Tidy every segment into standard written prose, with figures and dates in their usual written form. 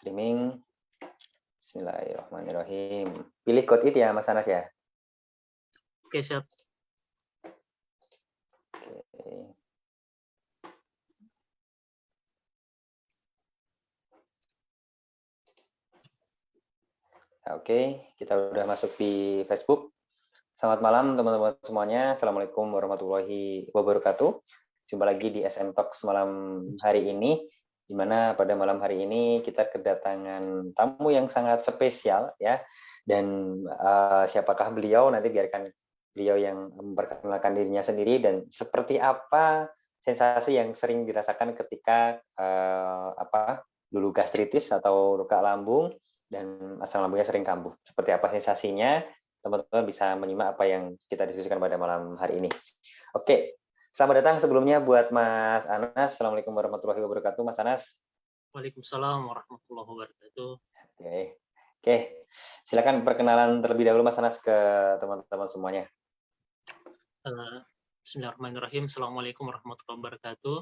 Streaming. Bismillahirrahmanirrahim. Pilih code it ya, Mas Anas ya. Oke, siap. Oke. Oke, kita udah masuk di Facebook. Selamat malam teman-teman semuanya. Assalamualaikum warahmatullahi wabarakatuh. Jumpa lagi di SM Talks malam hari ini, di mana pada malam hari ini kita kedatangan tamu yang sangat spesial ya. Dan siapakah beliau? Nanti biarkan beliau yang memperkenalkan dirinya sendiri dan seperti apa sensasi yang sering dirasakan ketika dulu gastritis atau luka lambung dan asam lambungnya sering kambuh. Seperti apa sensasinya? Teman-teman bisa menyimak apa yang kita diskusikan pada malam hari ini. Oke, selamat datang sebelumnya buat Mas Anas. Assalamualaikum warahmatullahi wabarakatuh, Mas Anas. Waalaikumsalam warahmatullahi wabarakatuh. Oke. Silakan perkenalan terlebih dahulu Mas Anas ke teman-teman semuanya. Bismillahirrahmanirrahim. Assalamualaikum warahmatullahi wabarakatuh.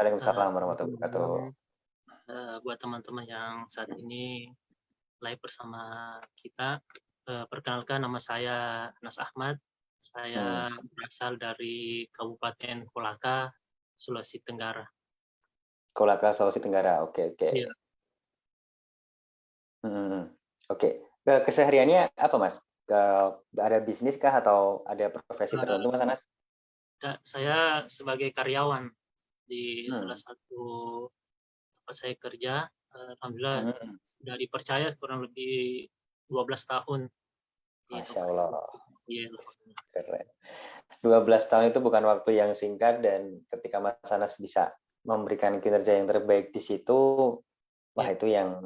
Waalaikumsalam warahmatullahi wabarakatuh. Buat teman-teman yang saat ini live bersama kita, perkenalkan nama saya Anas Ahmad. Saya berasal dari Kabupaten Kolaka, Sulawesi Tenggara. Kolaka, Sulawesi Tenggara. Oke. Iya. Oke. Kesehariannya apa, Mas? Ada bisnis kah atau ada profesi tertentu, Mas Anas? Saya sebagai karyawan di salah satu tempat saya kerja. Alhamdulillah sudah dipercaya kurang lebih 12 tahun. Masya Allah. Iya. Keren. 12 tahun itu bukan waktu yang singkat, dan ketika Mas Anas bisa memberikan kinerja yang terbaik di situ, wah itu yang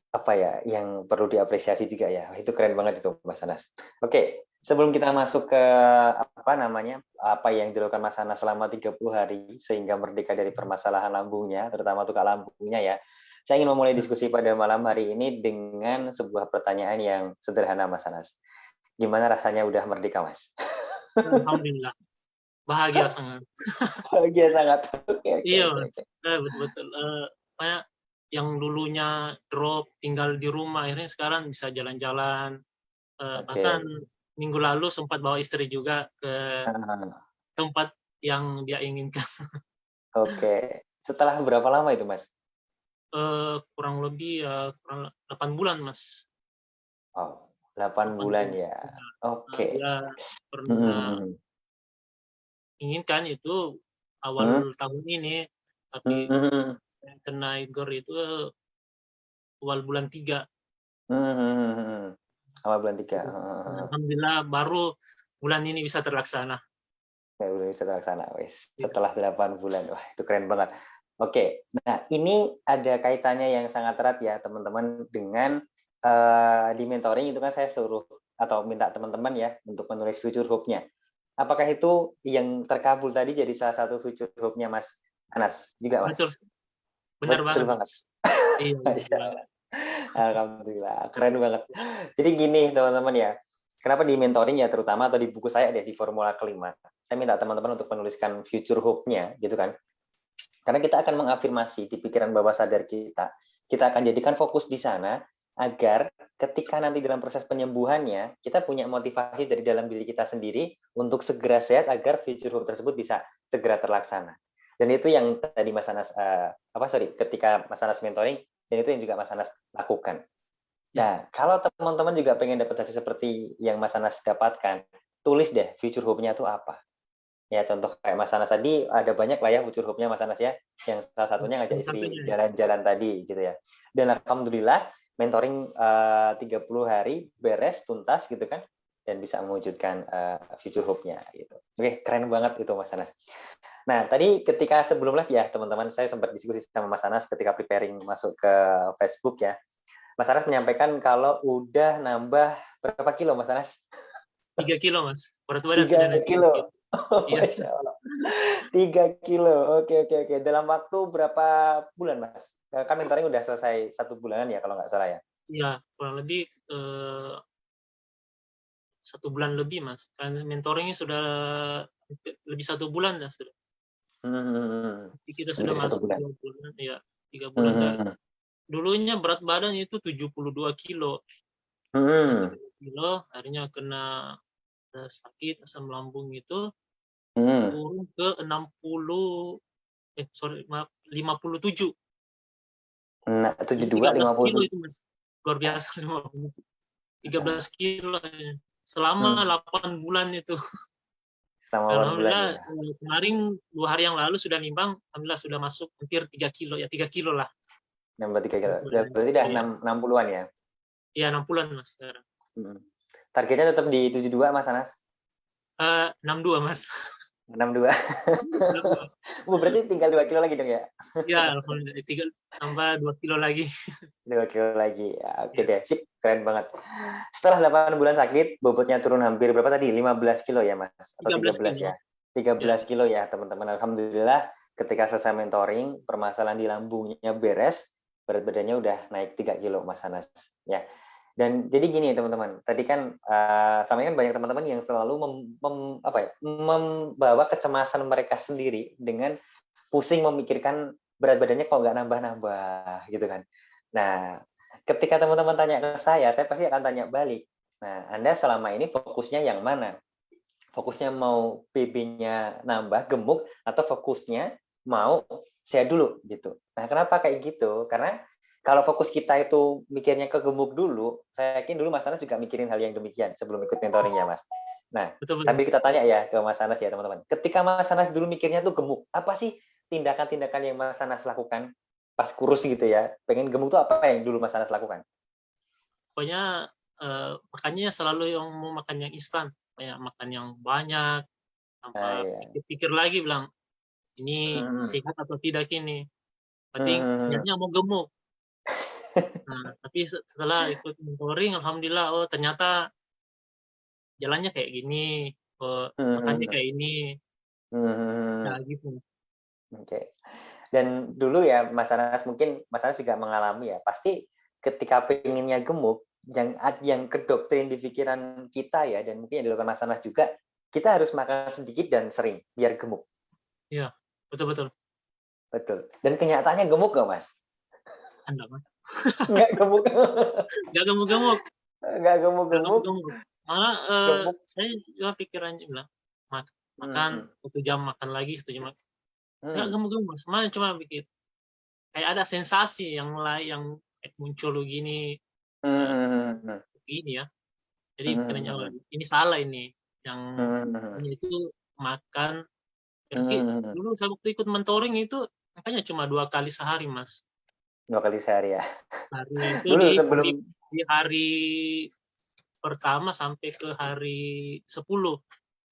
apa ya, yang perlu diapresiasi juga ya. Itu keren banget itu Mas Anas. Oke, sebelum kita masuk ke apa yang dilakukan Mas Anas selama 30 hari sehingga merdeka dari permasalahan lambungnya, terutama luka lambungnya ya. Saya ingin memulai diskusi pada malam hari ini dengan sebuah pertanyaan yang sederhana, Mas Anas. Gimana rasanya udah merdeka, Mas? Alhamdulillah. Bahagia sangat. Bahagia sangat. Iya, betul-betul. Kayak yang dulunya drop tinggal di rumah, akhirnya sekarang bisa jalan-jalan. Bahkan minggu lalu sempat bawa istri juga ke tempat yang dia inginkan. Oke. Setelah berapa lama itu, Mas? Kurang lebih 8 bulan, Mas. Oh, 8 bulan ya. Oke. Dia pernah inginkan itu awal tahun ini, tapi saya kena igor itu awal bulan 3. Awal bulan 3. Alhamdulillah baru bulan ini bisa terlaksana. Belum bisa terlaksana, wes. Setelah 8 bulan. Wah, itu keren banget. Oke, nah ini ada kaitannya yang sangat erat ya teman-teman dengan di mentoring itu kan saya suruh atau minta teman-teman ya untuk menulis future hope-nya. Apakah itu yang terkabul tadi jadi salah satu future hope-nya Mas Anas juga, Mas? Benar Betul banget. Iya. Alhamdulillah, keren banget. Jadi gini teman-teman ya, kenapa di mentoring ya terutama atau di buku saya deh di formula kelima, saya minta teman-teman untuk menuliskan future hope-nya gitu kan. Karena kita akan mengafirmasi di pikiran bawah sadar kita akan jadikan fokus di sana agar ketika nanti dalam proses penyembuhannya kita punya motivasi dari dalam diri kita sendiri untuk segera sehat agar future hope tersebut bisa segera terlaksana. Dan itu yang tadi Mas Anas ketika Mas Anas mentoring, dan itu yang juga Mas Anas lakukan. Nah, kalau teman-teman juga pengen dapat hasil seperti yang Mas Anas dapatkan, tulis deh future hope-nya itu apa. Ya, contoh kayak Mas Anas tadi, ada banyak lah ya future hope-nya Mas Anas ya, yang salah satunya ngajak istri jalan-jalan tadi gitu ya. Dan alhamdulillah mentoring 30 hari beres tuntas gitu kan, dan bisa mewujudkan future hope-nya gitu. Oke, keren banget itu Mas Anas. Nah, tadi ketika sebelum live ya teman-teman, saya sempat diskusi sama Mas Anas ketika preparing masuk ke Facebook ya. Mas Anas menyampaikan kalau udah nambah berapa kilo Mas Anas? 3 kilo Mas. Berat badan sudah naik 3 kilo. Iya. 3 kilo. Oke. Dalam waktu berapa bulan, Mas? Kan mentoring udah selesai 1 bulanan ya kalau nggak salah ya? Iya, kurang lebih 1 bulan lebih, Mas. Kan mentoringnya sudah lebih 1 bulan ya sudah. Kita sudah masuk 2 bulan, ya 3 bulan. dulunya berat badan itu 72 kilo. Hmm. 72 kilo, akhirnya kena sakit asam lambung itu Hmm. turun ke 57. Nah, Jadi 72, 13 kilo 57. itu Mas. Luar biasa 13 kilo selama 8 bulan itu. Selama 8 bulan Alhamdulillah ya. kemarin 2 hari yang lalu sudah nimbang, alhamdulillah sudah masuk hampir 3 kilo ya, 3 kilo lah. Nambah 3 kilo. Berarti udah 60-an ya? Iya, 60-an Mas sekarang. Targetnya tetap di 72 Mas Anas? 62 Mas. 62. 62. Berarti tinggal 2 kilo lagi dong ya? Ya, alhamdulillah tambah 2 kilo lagi. 2 kilo lagi. Ya, oke deh, sip, keren banget. Setelah 8 bulan sakit, bobotnya turun hampir berapa tadi? 15 kilo ya Mas? Atau 13 kilo. ya? 13 kilo ya teman-teman. Alhamdulillah ketika selesai mentoring, permasalahan di lambungnya beres, berat badannya udah naik 3 kilo Mas Anas. Ya. Dan jadi gini teman-teman, tadi kan sama kan banyak teman-teman yang selalu membawa kecemasan mereka sendiri dengan pusing memikirkan berat badannya kok nggak nambah-nambah gitu kan. Nah, ketika teman-teman tanya ke saya pasti akan tanya balik. Nah, Anda selama ini fokusnya yang mana? Fokusnya mau BB-nya nambah gemuk atau fokusnya mau sehat dulu gitu. Nah, kenapa kayak gitu? Karena kalau fokus kita itu mikirnya ke gemuk dulu, saya yakin dulu Mas Anas juga mikirin hal yang demikian sebelum ikut mentoring ya Mas. Nah, Betul. sambil kita tanya ya ke Mas Anas ya teman-teman. Ketika Mas Anas dulu mikirnya tuh gemuk, apa sih tindakan-tindakan yang Mas Anas lakukan pas kurus gitu ya? Pengen gemuk tuh apa yang dulu Mas Anas lakukan? Pokoknya makannya selalu yang mau makan yang instan, kayak makan yang banyak, tanpa Iya. pikir-pikir lagi bilang, ini sehat atau tidak ini. Penting niatnya mau gemuk. Nah, tapi setelah ikut mentoring, alhamdulillah, oh ternyata jalannya kayak gini, makannya kayak ini. Nah, gitu. Oke. Dan dulu ya Mas Anas, mungkin Mas Anas juga mengalami ya, pasti ketika pengennya gemuk, yang kedoktrin di pikiran kita ya, dan mungkin yang dilakukan Mas Anas juga, kita harus makan sedikit dan sering, biar gemuk. Iya, betul-betul. Betul. Dan kenyataannya gemuk nggak Mas? Anda mah. Nggak gemuk. Nggak gemuk-gemuk. Nggak gemuk-gemuk. Malah Gemuk. saya juga pikirannya bilang, makan 1 jam makan lagi, 1 jam makan. Nggak gemuk-gemuk, semuanya cuma bikin kayak ada sensasi yang lain yang muncul begini, begini ya. Jadi pikirannya ini salah ini, yang ini itu makan. Dulu saya waktu ikut mentoring itu makanya cuma 2 kali sehari Mas. 2 kali sehari ya. Hari itu Dulu sebelum di hari pertama sampai ke hari 10.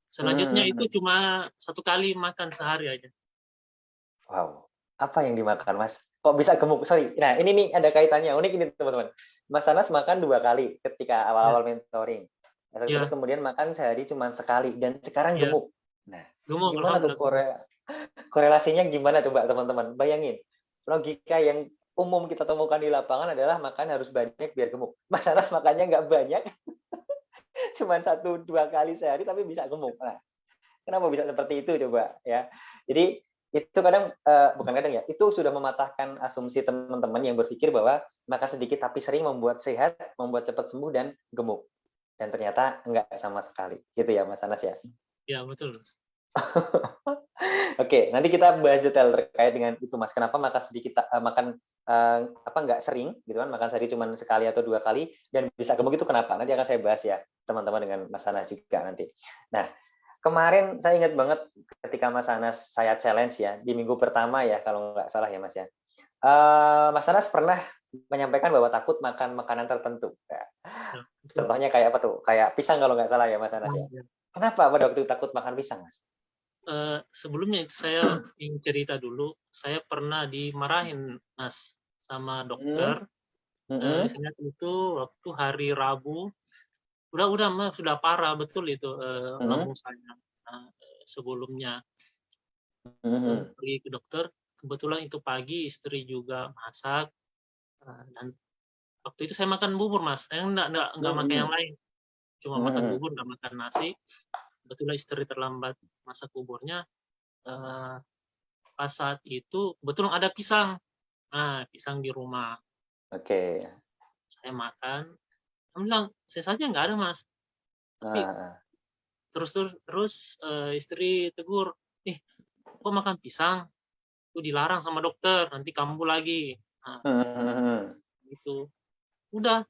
Selanjutnya itu cuma 1 kali makan sehari aja. Wow, apa yang dimakan Mas? Kok bisa gemuk? Sorry, nah ini nih ada kaitannya, unik ini teman-teman. Mas Anas makan 2 kali ketika awal-awal mentoring. Terus kemudian makan sehari cuma sekali, dan sekarang gemuk. Nah, gemuk, gimana tuh korelasinya gimana coba teman-teman? Bayangin, logika yang umum kita temukan di lapangan adalah makan harus banyak biar gemuk. Mas Anas makannya nggak banyak, cuma 1-2 kali sehari tapi bisa gemuk. Nah, kenapa bisa seperti itu coba ya? Jadi itu kadang bukan kadang ya, itu sudah mematahkan asumsi teman-teman yang berpikir bahwa makan sedikit tapi sering membuat sehat, membuat cepat sembuh dan gemuk. Dan ternyata enggak sama sekali. Gitu ya Mas Anas ya? Ya, betul. Oke, nanti kita bahas detail terkait dengan itu Mas. Kenapa makan sedikit nggak sering gitu kan, makan sehari cuma sekali atau 2 kali dan bisa gemuk itu kenapa? Nanti akan saya bahas ya teman-teman dengan Mas Anas juga nanti. Nah, kemarin saya ingat banget ketika Mas Anas saya challenge ya di minggu pertama ya kalau nggak salah ya Mas ya. Mas Anas pernah menyampaikan bahwa takut makan makanan tertentu. Ya. Contohnya kayak apa tuh? Kayak pisang kalau nggak salah ya Mas Anas ya. Kenapa pada waktu itu takut makan pisang Mas? Sebelumnya itu saya ingin cerita dulu. Saya pernah dimarahin Mas sama dokter. Misalnya itu waktu hari Rabu. Udah Mas, sudah parah betul itu lambung saya sebelumnya. Pergi ke dokter, kebetulan itu pagi istri juga masak, dan waktu itu saya makan bubur Mas, saya nggak makan yang lain, cuma makan bubur nggak makan nasi. Kebetulan istri terlambat masak buburnya, pas saat itu kebetulan ada pisang, pisang di rumah. Oke. Saya makan, dia bilang, "Sensasinya nggak ada, Mas." Tapi Heeh. istri tegur, "Ih, kok makan pisang? Itu dilarang sama dokter, nanti kambuh lagi." Nah, Mhm. gitu. Udah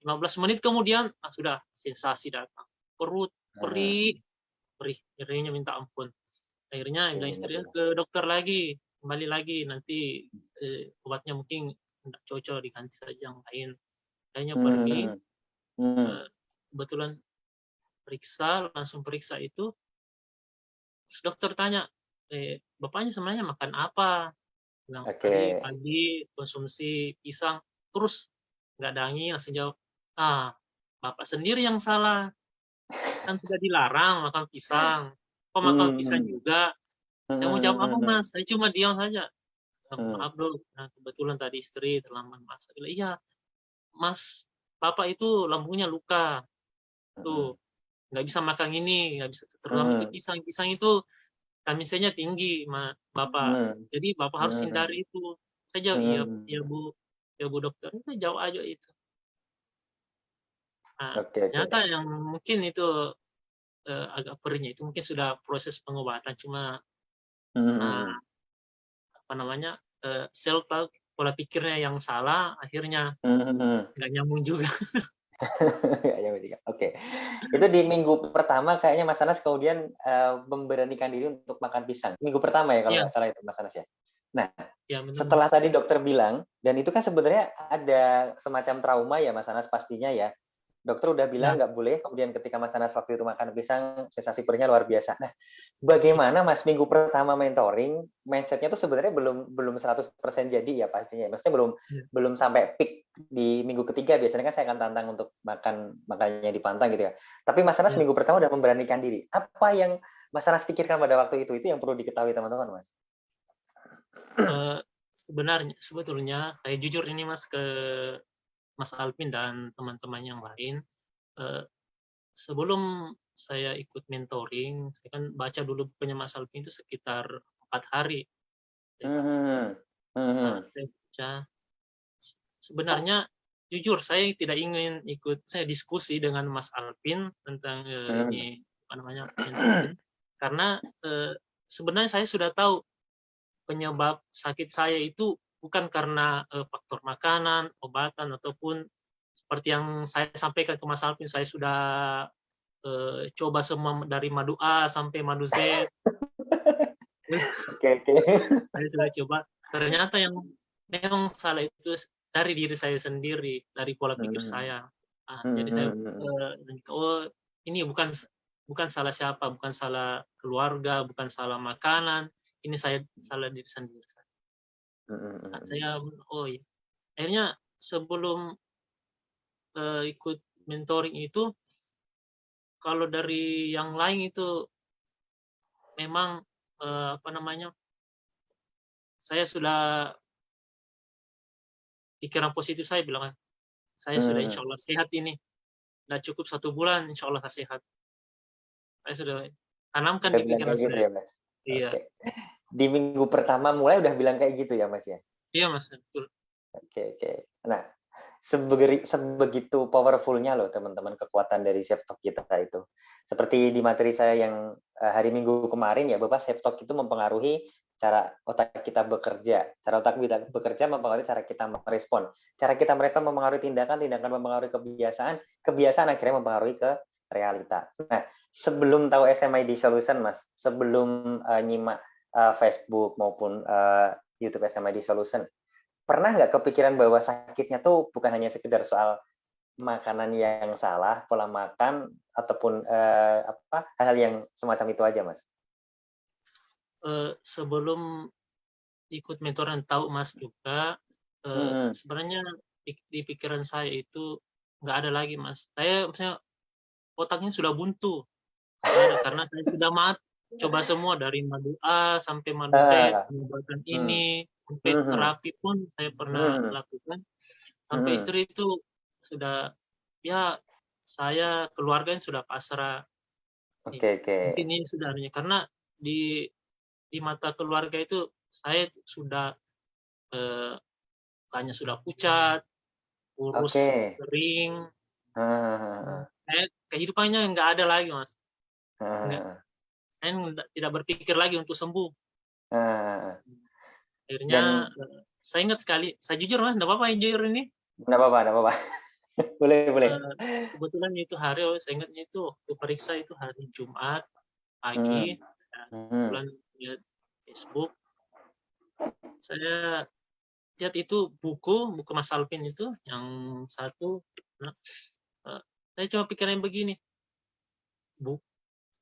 15 menit kemudian, sudah sensasi datang. Perut Heeh. perih, perih, nyerinya minta ampun. Akhirnya bilang Iya, istri, iya. "Ke dokter lagi, kembali lagi, nanti, obatnya mungkin nggak cocok, diganti saja yang lain." Akhirnya pergi, Mhm. Mhm. eee, kebetulan langsung periksa itu, terus dokter tanya, "Bapaknya sebenarnya makan apa?" Bilang, "Tadi Oke. pagi konsumsi pisang, terus nggak ada angin." Langsung jawab, "Ah, Bapak sendiri yang salah, kan sudah dilarang makan pisang, kok makan pisang Mhm. juga?" Saya mau jawab apa, Mhm. Mas? Saya cuma diam saja. Mhm. "Maaf, Dok, nah kebetulan tadi istri terlambat masak." Bilang, "Iya, Mas, Bapak itu lambungnya luka, Mhm. tuh, nggak bisa makan ini, nggak bisa terutama itu Mhm. pisang. Pisang itu vitamin C-nya tinggi, Bapak. Mhm. Jadi Bapak harus Mhm. hindari itu." Saya jawab, "Iya, iya, Mhm. Bu. Ya, Bu Dokter." Itu jawab aja itu. Nah, Oke, oke. ternyata yang mungkin itu, agak perihnya itu mungkin sudah proses pengobatan, cuma Mhm. karena Mhm. apa namanya, sel tahu pola pikirnya yang salah, akhirnya Mhm. nggak nyambung juga. Ya, bertiga. Oke. Itu di minggu pertama kayaknya Mas Anas kemudian, memberanikan diri untuk makan pisang. Minggu pertama ya kalau Iya, nggak salah itu Mas Anas ya? Nah, iya benar, setelah Mas. tadi dokter bilang dan itu kan sebenarnya ada semacam trauma ya Mas Anas pastinya ya. Dokter udah bilang Ya, nggak boleh, kemudian ketika Mas Anas waktu itu makan pisang, sensasi perihnya luar biasa. Nah, iya, bagaimana Mas minggu pertama mentoring, mindset-nya tuh sebenarnya belum belum 100% jadi ya pastinya, maksudnya belum iya, belum sampai peak di minggu ketiga, biasanya kan saya akan tantang untuk makannya dipantang gitu ya. Tapi Mas Anas iya. minggu pertama udah memberanikan diri. Apa yang Mas Anas pikirkan pada waktu itu yang perlu diketahui teman-teman, Mas? Eee, sebetulnya saya jujur ini, Mas, ke Mas Alvin dan teman-teman yang lain, eee, sebelum saya ikut mentoring, saya kan baca dulu bukunya Mas Alvin itu sekitar 4 hari saya baca. Mhm. Mhm. Saya baca, sebenarnya jujur saya tidak ingin saya diskusi dengan Mas Alvin tentang, Mhm. ini, apa namanya, mentoring, karena, sebenarnya saya sudah tahu penyebab sakit saya itu bukan karena, faktor makanan, obatan, ataupun seperti yang saya sampaikan ke Mas Alvin, saya sudah, coba semua dari madu A sampai madu Z, Oke, oke. saya sudah coba. Ternyata yang memang salah itu dari diri saya sendiri, dari pola pikir Mhm. saya. Jadi saya, Mhm. Mhm. oh, ini bukan salah siapa, bukan salah keluarga, bukan salah makanan, ini saya salah diri sendiri. Mhm. Mhm. Saya, oh iya. Akhirnya sebelum, ikut mentoring itu, kalau dari yang lain itu memang, apa namanya, saya sudah pikiran positif saya bilang, "Saya sudah Mhm. insya Allah sehat ini, udah cukup 1 bulan insya Allah saya sehat." Saya sudah tanamkan Udah di bilang pikiran kayak gitu saya. ya, Mas? Iya, Oke. Di minggu pertama mulai udah bilang kayak gitu ya, Mas, ya? iya Mas, betul. Oke, oke. Nah, sebegitu powerful-nya loh teman-teman kekuatan dari self talk kita itu. Seperti di materi saya yang, hari Minggu kemarin ya, bahwa self talk itu mempengaruhi cara otak kita bekerja. Cara otak kita bekerja mempengaruhi cara kita merespon. Cara kita merespon mempengaruhi tindakan, tindakan mempengaruhi kebiasaan, kebiasaan akhirnya mempengaruhi ke realita. Nah, sebelum tahu SMID Solution, Mas, sebelum, nyimak, Facebook maupun, YouTube SMID Solution, pernah nggak kepikiran bahwa sakitnya tuh bukan hanya sekedar soal makanan yang salah, pola makan, ataupun, hal-hal yang semacam itu aja, Mas? Sebelum ikut mentoring tahu Mas juga, Mhm. sebenarnya di pikiran saya itu nggak ada lagi Mas. Saya maksudnya otaknya sudah buntu. Nggak ada, karena saya sudah coba semua dari madu A sampai madu Z, Ah, pengobatan mhm. ini, sampai Mhm. terapi pun saya pernah Mhm. lakukan, sampai Mhm. istri itu sudah, ya saya keluarga yang sudah pasrah, Oke, oke. mungkin ini sudah harusnya karena di mata keluarga itu saya sudah, mukanya sudah pucat, urus kering. Kehidupannya nggak ada lagi, Mas. Saya tidak berpikir lagi untuk sembuh. Akhirnya saya ingat sekali, saya jujur, Mas, nggak apa-apa jujur ini. Nggak apa-apa. Boleh. Kebetulan itu hari, saya ingatnya itu waktu periksa itu hari Jumat pagi, kebetulan lihat Facebook, saya lihat itu buku Mas Alvin itu yang satu. Saya cuma pikirin begini,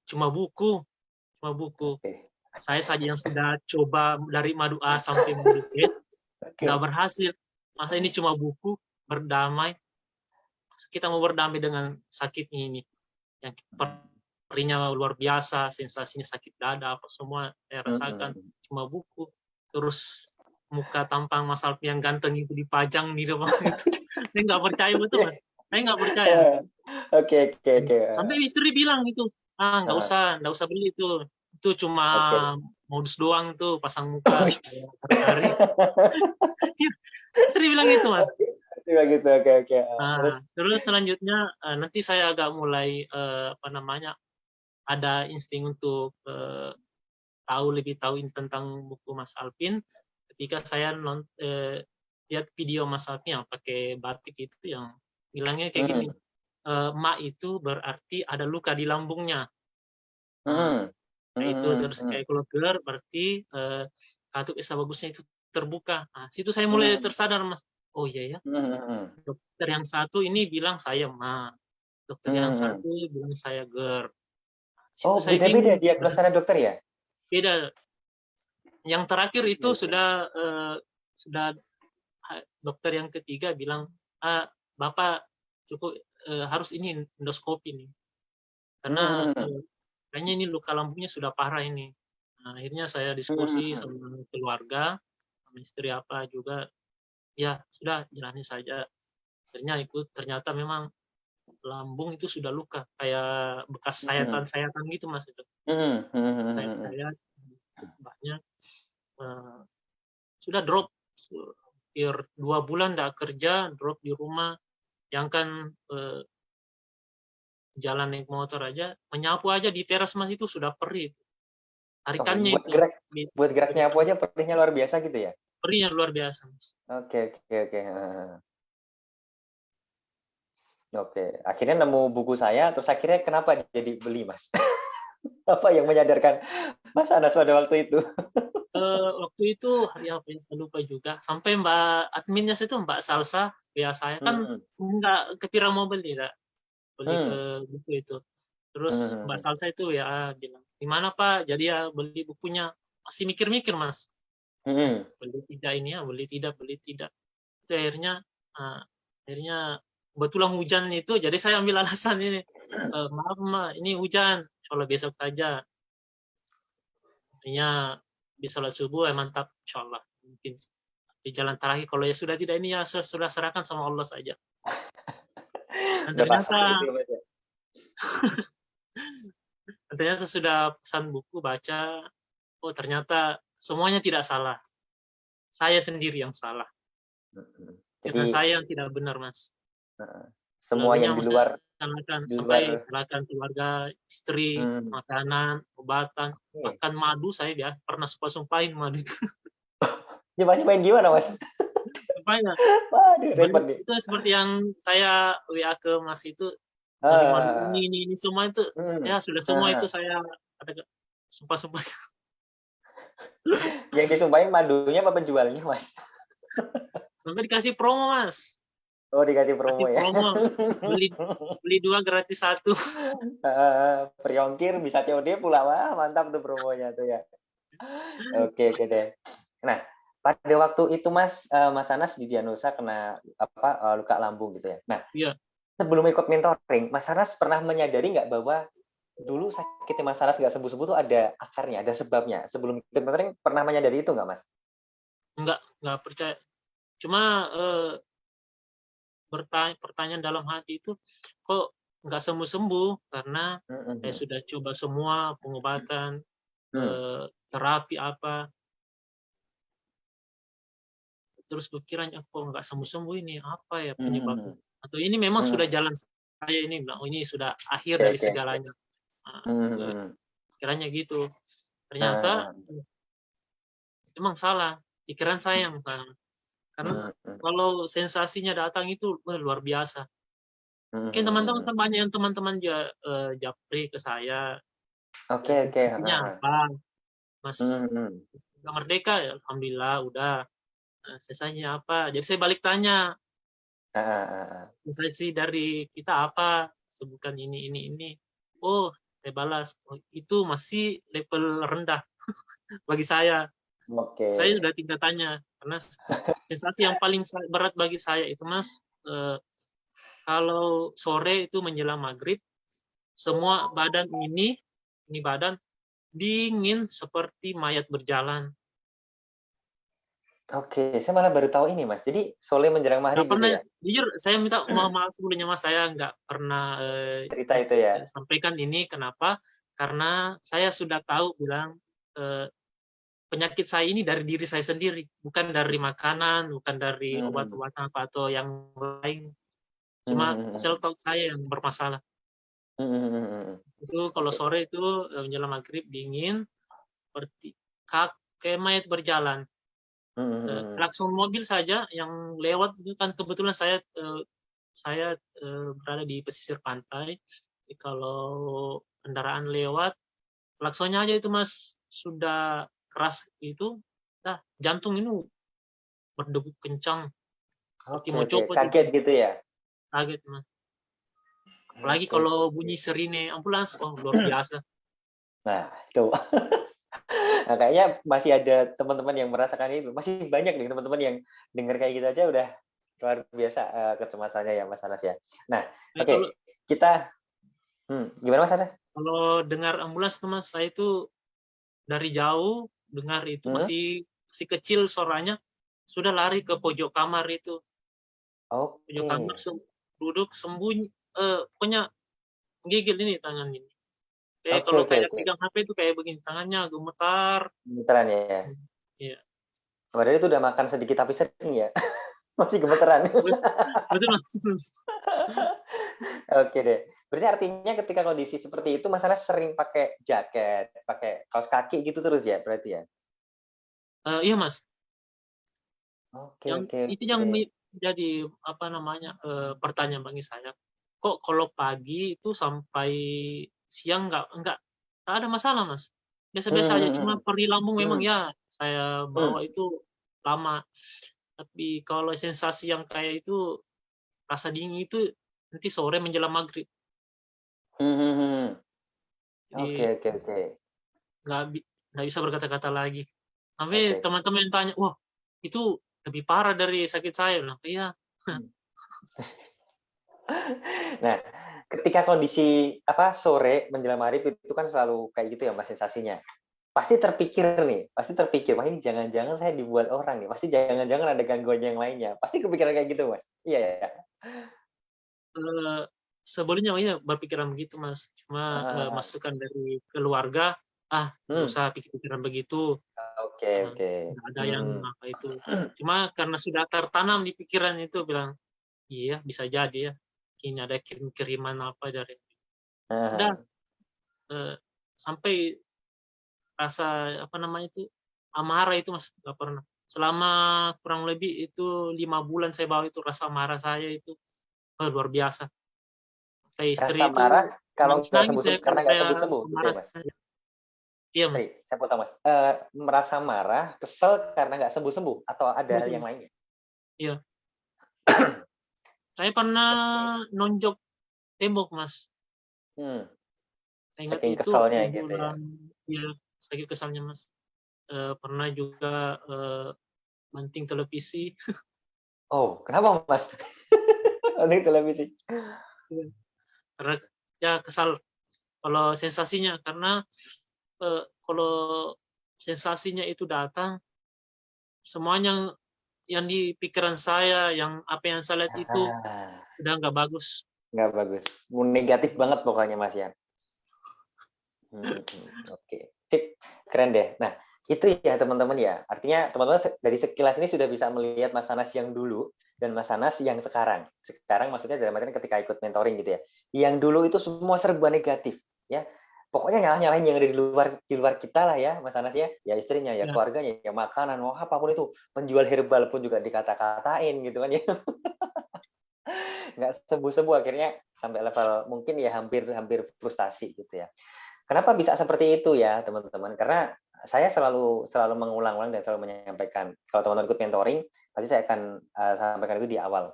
cuma buku. Saya saja yang sudah coba dari madu A sampai madu Z, nggak berhasil. Masa ini cuma buku, berdamai. Masa kita mau berdamai dengan sakitnya ini, yang perihnya luar biasa, sensasinya sakit dada, apa semua saya rasakan. Cuma buku. Terus muka tampang Mas Alvin yang ganteng itu dipajang di depan itu. Saya nggak percaya betul, Mas. Saya nggak percaya. Oke. Sampai istri bilang itu, nggak usah beli itu cuma modus doang tuh, pasang muka supaya tertarik. Istri bilang gitu, Mas. Gitu, oke. Terus selanjutnya nanti saya agak mulai ada insting untuk lebih tahu tentang buku Mas Alvin ketika saya lihat video Mas Alvin yang pakai batik itu, yang bilangnya kayak gini, ma itu berarti ada luka di lambungnya. Itu terus kayak kalau ger berarti katup esa bagusnya itu terbuka. Situ saya mulai tersadar, Mas. Oh iya ya. Dokter yang satu ini bilang saya ma, dokter yang satu bilang saya ger. Beda-beda diagnosanya dokter ya? Beda. Yang terakhir itu sudah dokter yang ketiga bilang, Bapak cukup harus ini endoskopi nih, karena kayaknya ini luka lambungnya sudah parah ini. Akhirnya saya diskusi sama keluarga, sama istri apa juga, ya sudah jalani saja. Akhirnya ternyata memang lambung itu sudah luka, kayak bekas sayatan-sayatan gitu, Mas, itu. Sayat-sayat banyak. Sudah drop, hampir 2 bulan nggak kerja, drop di rumah, yang kan jalan naik motor aja, menyapu aja di teras, Mas, itu sudah perih. Tarikannya buat gerak nyapu aja perihnya luar biasa gitu ya? Perihnya luar biasa, Mas. Oke. Akhirnya nemu buku saya, terus akhirnya kenapa jadi beli, Mas? Apa yang menyadarkan Mas Anas pada waktu itu? Waktu itu hari apa ya, saya lupa juga. Sampai Mbak adminnya itu Mbak Salsa, saya kan nggak kepira mau beli, beli ke buku itu. Terus Mbak Salsa itu bilang, di mana Pak? Jadi ya beli bukunya. Masih mikir-mikir, Mas. Beli tidak ini ya, beli tidak. Itu akhirnya kebetulan hujan itu, jadi saya ambil alasan ini. Maaf, Ma, ini hujan. Insyaallah besok saja. Artinya di sholat subuh mantap, insyaallah. Mungkin di jalan terakhir, kalau ya sudah tidak ini ya sudah serahkan sama Allah saja. Dan ternyata sudah pesan buku, baca, ternyata semuanya tidak salah. Saya sendiri yang salah. Karena saya yang tidak benar, Mas. Semua yang di luar sampai salahkan keluarga, istri, makanan, obatan, bahkan madu saya pernah sumpah-sumpahin madu itu. Main gimana, Mas? Banyak. Waduh, itu seperti yang saya WA ke Mas itu, dari madu ini semua itu, ya sudah semua itu saya sumpah-sumpah. Yang disumpahin madunya apa penjualnya, Mas? Sampai dikasih promo, Mas. Oh, dikasih promo ya. Promo. Beli 2 gratis 1. Priongkir bisa COD pula, wah mantap tuh promonya tuh ya. Oke deh. Nah, pada waktu itu Mas Anas didiagnosa kena luka lambung gitu ya. Nah, sebelum ikut mentoring, Mas Anas pernah menyadari nggak bahwa dulu sakitnya Mas Anas nggak sembuh-sembuh tuh ada akarnya, ada sebabnya. Sebelum ikut mentoring pernah menyadari itu nggak, Mas? Nggak percaya. Cuma pertanyaan dalam hati itu, kok nggak sembuh-sembuh, karena saya sudah coba semua pengobatan, terapi apa. terus pikirannya kok nggak sembuh-sembuh ini, apa ya Hmm, penyebabnya? Atau ini memang sudah jalan saya ini, bilang, oh ini sudah akhir dari segalanya. Pikirannya gitu. Ternyata emang salah, pikiran saya yang salah. Karena kalau sensasinya datang itu luar biasa. Mungkin teman-teman banyak yang teman-teman japri ke saya. Oke. Sensasinya apa? Mas nggak merdeka ya, alhamdulillah udah. Sensasinya apa? Jadi saya balik tanya. Sensasi dari kita apa? Sebutkan ini. Oh, saya balas. Oh, itu masih level rendah bagi saya. Saya sudah tingkatannya. Karena sensasi yang paling berat bagi saya itu, Mas, kalau sore itu menjelang maghrib, semua badan ini badan dingin seperti mayat berjalan. Oke, saya malah baru tahu ini, Mas. Jadi sore menjelang maghrib gitu ya? Jujur, saya minta maaf sebelumnya, Mas. Saya nggak pernah cerita itu ya? sampaikan ini. Kenapa? Karena saya sudah tahu bilang penyakit saya ini dari diri saya sendiri, bukan dari makanan, bukan dari obat-obatan apa atau yang lain. Cuma sel-sel saya yang bermasalah. Itu kalau sore itu menjelang maghrib dingin, seperti kayak mayat berjalan. Klakson mobil saja yang lewat itu kan kebetulan saya berada di pesisir pantai. Jadi kalau kendaraan lewat, klaksonnya aja itu, Mas, sudah keras itu, jantung ini berdegup kencang. Oke. Kaget gitu ya? Kaget, Mas. Apalagi kalau bunyi sirine ambulans, luar biasa. Nah, itu. Nah, kayaknya masih ada teman-teman yang merasakan itu. Masih banyak nih teman-teman yang dengar kayak gitu aja udah luar biasa kecemasannya ya, Mas Anas ya. Nah, oke. Kita gimana, Mas Anas? Kalau dengar ambulans, Mas, saya itu dari jauh dengar itu masih kecil suaranya, sudah lari ke pojok kamar itu. Pojok kamar duduk sembunyi, pokoknya gigil ini tangan ini. Kalau kayak pegang HP itu kayak begini, tangannya gemetar. Gemeteran ya? Iya. Padahal itu udah makan sedikit tapi sering ya? Masih gemeteran. Betul, Mas. Oke deh. Berarti artinya ketika kondisi seperti itu, Mas Anas sering pakai jaket, pakai kaos kaki gitu terus ya, berarti ya? Iya, Mas. Oke. Itu yang jadi apa namanya pertanyaan bagi saya. Kok kalau pagi itu sampai siang nggak ada masalah, Mas. Biasa-biasa aja, cuma perih lambung memang ya saya bawa itu lama. Tapi kalau sensasi yang kayak itu, rasa dingin itu nanti sore menjelang maghrib. Oke. Nggak bisa berkata-kata lagi. Tapi teman-teman yang tanya, wah itu lebih parah dari sakit saya. Nah, iya. Nah, ketika kondisi sore menjelang maghrib itu kan selalu kayak gitu ya, Mas, sensasinya. Pasti terpikir, wah ini jangan-jangan saya dibuat orang nih, pasti jangan-jangan ada gangguan yang lainnya. Pasti kepikiran kayak gitu, Mas? Iya ya? Sebelumnya iya berpikiran begitu, Mas. Cuma masukan dari keluarga, nggak usah pikir-pikiran begitu. Oke. Nggak ada yang apa itu. Cuma karena sudah tertanam di pikiran itu, bilang, iya bisa jadi ya. Ini ada kirim-kiriman apa dari. Udah sampai rasa apa namanya itu amarah itu, Mas, nggak pernah. Selama kurang lebih itu 5 bulan saya bawa itu rasa marah saya itu luar biasa. Istri rasa marah itu kalau nggak sembuh-sembuh, karena nggak sembuh-sembuh gitu ya, Mas? Iya, Mas. Saya potong, Mas. Merasa marah, kesel karena nggak sembuh-sembuh atau ada hal yang lainnya? Iya. Saya pernah nonjok tembok, Mas. Ingat saking itu kesalnya gitu ya? Iya, saking kesalnya, Mas. Pernah juga banting televisi. Oh, kenapa, Mas? Banting televisi? Karena ya kesal kalau sensasinya, karena kalau sensasinya itu datang, semuanya yang di pikiran saya, yang apa yang saya lihat itu udah nggak bagus. Nggak bagus. Negatif banget pokoknya, Mas ya. Oke. Sip. Keren deh. Nah, Itu ya teman-teman ya. Artinya teman-teman dari sekilas ini sudah bisa melihat Mas Anas yang dulu dan Mas Anas yang sekarang. Sekarang maksudnya dalam artian ketika ikut mentoring gitu ya. Yang dulu itu semua serba negatif ya. Pokoknya nyalah-nyalahin yang ada di luar kita lah ya, Mas Anas ya. Ya istrinya, ya Ya, keluarganya, ya makanan, wah apapun itu. Penjual herbal pun juga dikata-katain gitu kan ya. Nggak sembuh-sembuh akhirnya sampai level mungkin ya hampir hampir frustasi gitu ya. Kenapa bisa seperti itu ya, teman-teman? Karena saya selalu selalu mengulang-ulang dan selalu menyampaikan, kalau teman-teman ikut mentoring, pasti saya akan sampaikan itu di awal,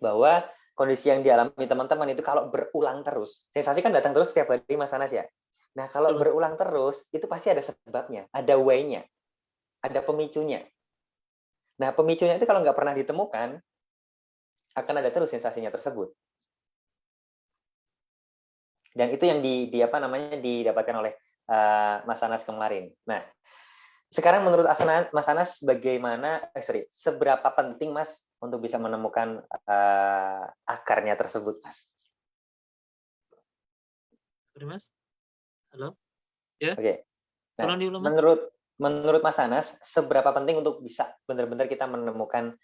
bahwa kondisi yang dialami teman-teman itu kalau berulang terus, sensasi kan datang terus setiap hari Mas Anas ya. Nah, kalau betul. berulang terus, itu pasti ada sebabnya, ada why-nya, ada pemicunya. Nah, pemicunya itu kalau nggak pernah ditemukan, akan ada terus sensasinya tersebut. Dan itu yang di apa namanya didapatkan oleh Mas Anas kemarin. Nah, sekarang menurut Mas Anas bagaimana, seberapa penting Mas untuk bisa menemukan akarnya tersebut, Mas? Sorry, Mas. Halo? Ya, Oke. Nah, tolong diulang, Mas. menurut Mas Anas, seberapa penting untuk bisa benar-benar kita menemukan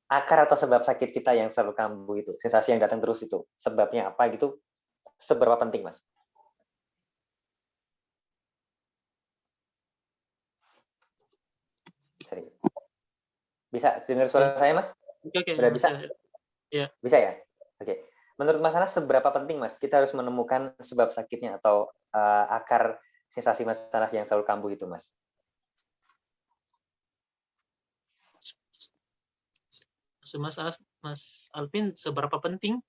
akar atau sebab sakit kita yang selalu kambuh itu, sensasi yang datang terus itu, sebabnya apa gitu, seberapa penting, Mas? Sorry. Bisa dengar Ya, suara saya, Mas? oke, oke, Udah Mas. bisa? Ya, ya. Bisa ya? Oke. Menurut Mas Anas seberapa penting Mas kita harus menemukan sebab sakitnya atau akar sensasi Mas Anas yang selalu kambuh itu Mas? Mas Alvin, seberapa penting?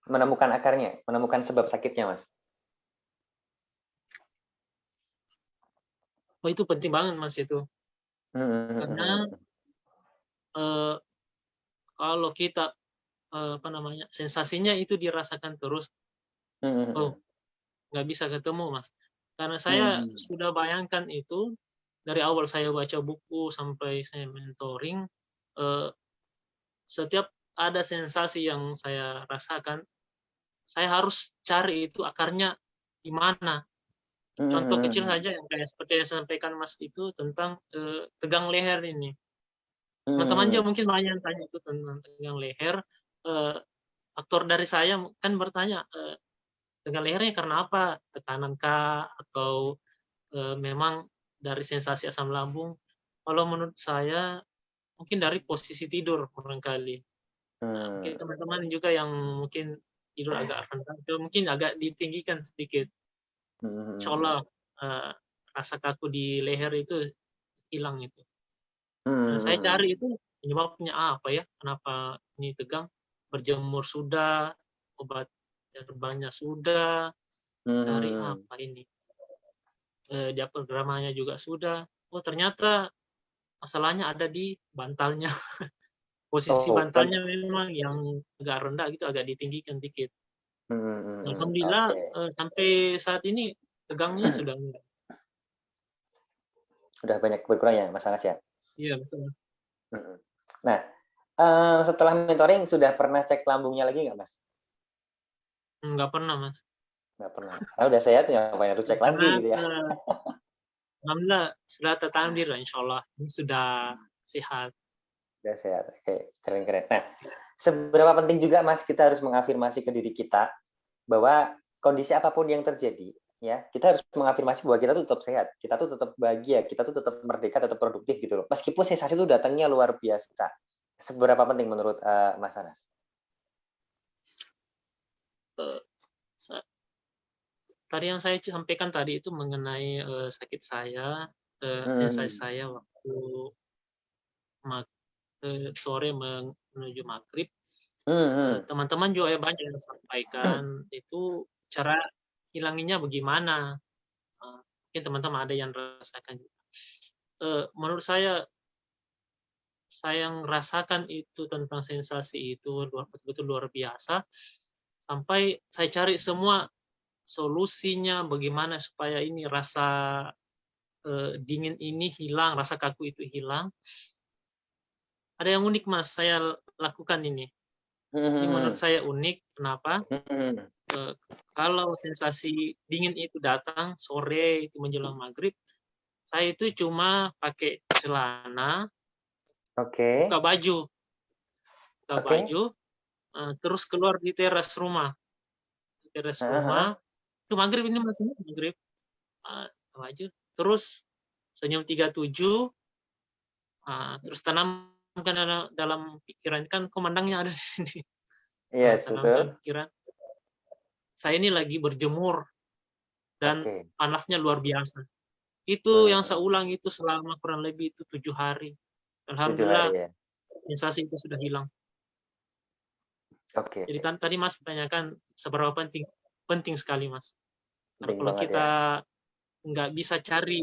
Menemukan akarnya, menemukan sebab sakitnya Mas. Oh, itu penting banget, Mas, itu. Karena eh, kalau kita apa namanya, sensasinya itu dirasakan terus, oh, nggak bisa ketemu, Mas. Karena saya sudah bayangkan itu dari awal saya baca buku sampai saya mentoring, eh, setiap ada sensasi yang saya rasakan, saya harus cari itu akarnya di mana. Contoh kecil saja yang kayak seperti yang sampaikan Mas itu tentang tegang leher ini. Teman-teman juga mungkin banyak yang tanya itu tentang tegang leher. Eh, Aktor dari saya kan bertanya, tegang lehernya karena apa? Tekanan kah? Atau memang dari sensasi asam lambung? Kalau menurut saya, mungkin dari posisi tidur barangkali. Nah, mungkin teman-teman juga yang mungkin tidur agak rendah, itu mungkin agak ditinggikan sedikit. Insya Allah rasa kaku di leher itu hilang itu. Nah, saya cari itu penyebabnya apa ya? Kenapa ini tegang? Berjemur sudah, obat herbalnya sudah, cari apa ini? Diapagramanya juga sudah. Oh, ternyata masalahnya ada di bantalnya. Posisi Oh, bantalnya memang yang agak rendah gitu, agak ditinggikan dikit. Alhamdulillah oke. sampai saat ini tegangnya sudah enggak. Udah banyak berkurang ya Mas Anas ya? Iya, betul. Nah, setelah mentoring sudah pernah cek lambungnya lagi nggak Mas? Enggak pernah, Mas. Nggak pernah. Karena udah sehat ngapain harus cek lagi Karena gitu ya? alhamdulillah sudah tertandir insyaallah. Ini sudah sehat. Udah sehat. Oke, keren-keren. Nah, seberapa penting juga Mas kita harus mengafirmasi ke diri kita bahwa kondisi apapun yang terjadi, ya kita harus mengafirmasi bahwa kita tuh tetap sehat, kita tuh tetap bahagia, kita tuh tetap merdeka, tetap produktif gitu loh. Meskipun sensasi itu datangnya luar biasa. Seberapa penting menurut Mas Anas? Eh, Tadi yang saya sampaikan tadi itu mengenai sakit saya, sensasi saya waktu sore menuju maghrib. Teman-teman juga banyak yang sampaikan itu cara hilanginnya bagaimana. Mungkin teman-teman ada yang rasakan juga. Menurut saya yang rasakan itu tentang sensasi itu betul-betul luar biasa. Sampai saya cari semua solusinya bagaimana supaya ini rasa dingin ini hilang, rasa kaku itu hilang. Ada yang unik Mas, saya lakukan ini. Ini menurut saya unik. Kenapa? Kalau sensasi dingin itu datang sore itu menjelang maghrib, Saya itu cuma pakai celana, Oke. buka baju, Oke. terus keluar di teras rumah. Di teras Heeh, heeh. rumah, itu maghrib ini masih maghrib. Baju, terus senyum 37, terus tanamkan dalam pikiran, kan komandannya ada di sini. Yes, Tanamkan betul. pikiran, saya ini lagi berjemur dan Oke. panasnya luar biasa. Itu yang saya ulang itu selama kurang lebih itu 7 hari. 7 hari Alhamdulillah ya. sensasi itu sudah hilang. Oke. Jadi tadi Mas tanyakan seberapa penting, penting sekali Mas. Karena Penting kalau banget ya. kita nggak bisa cari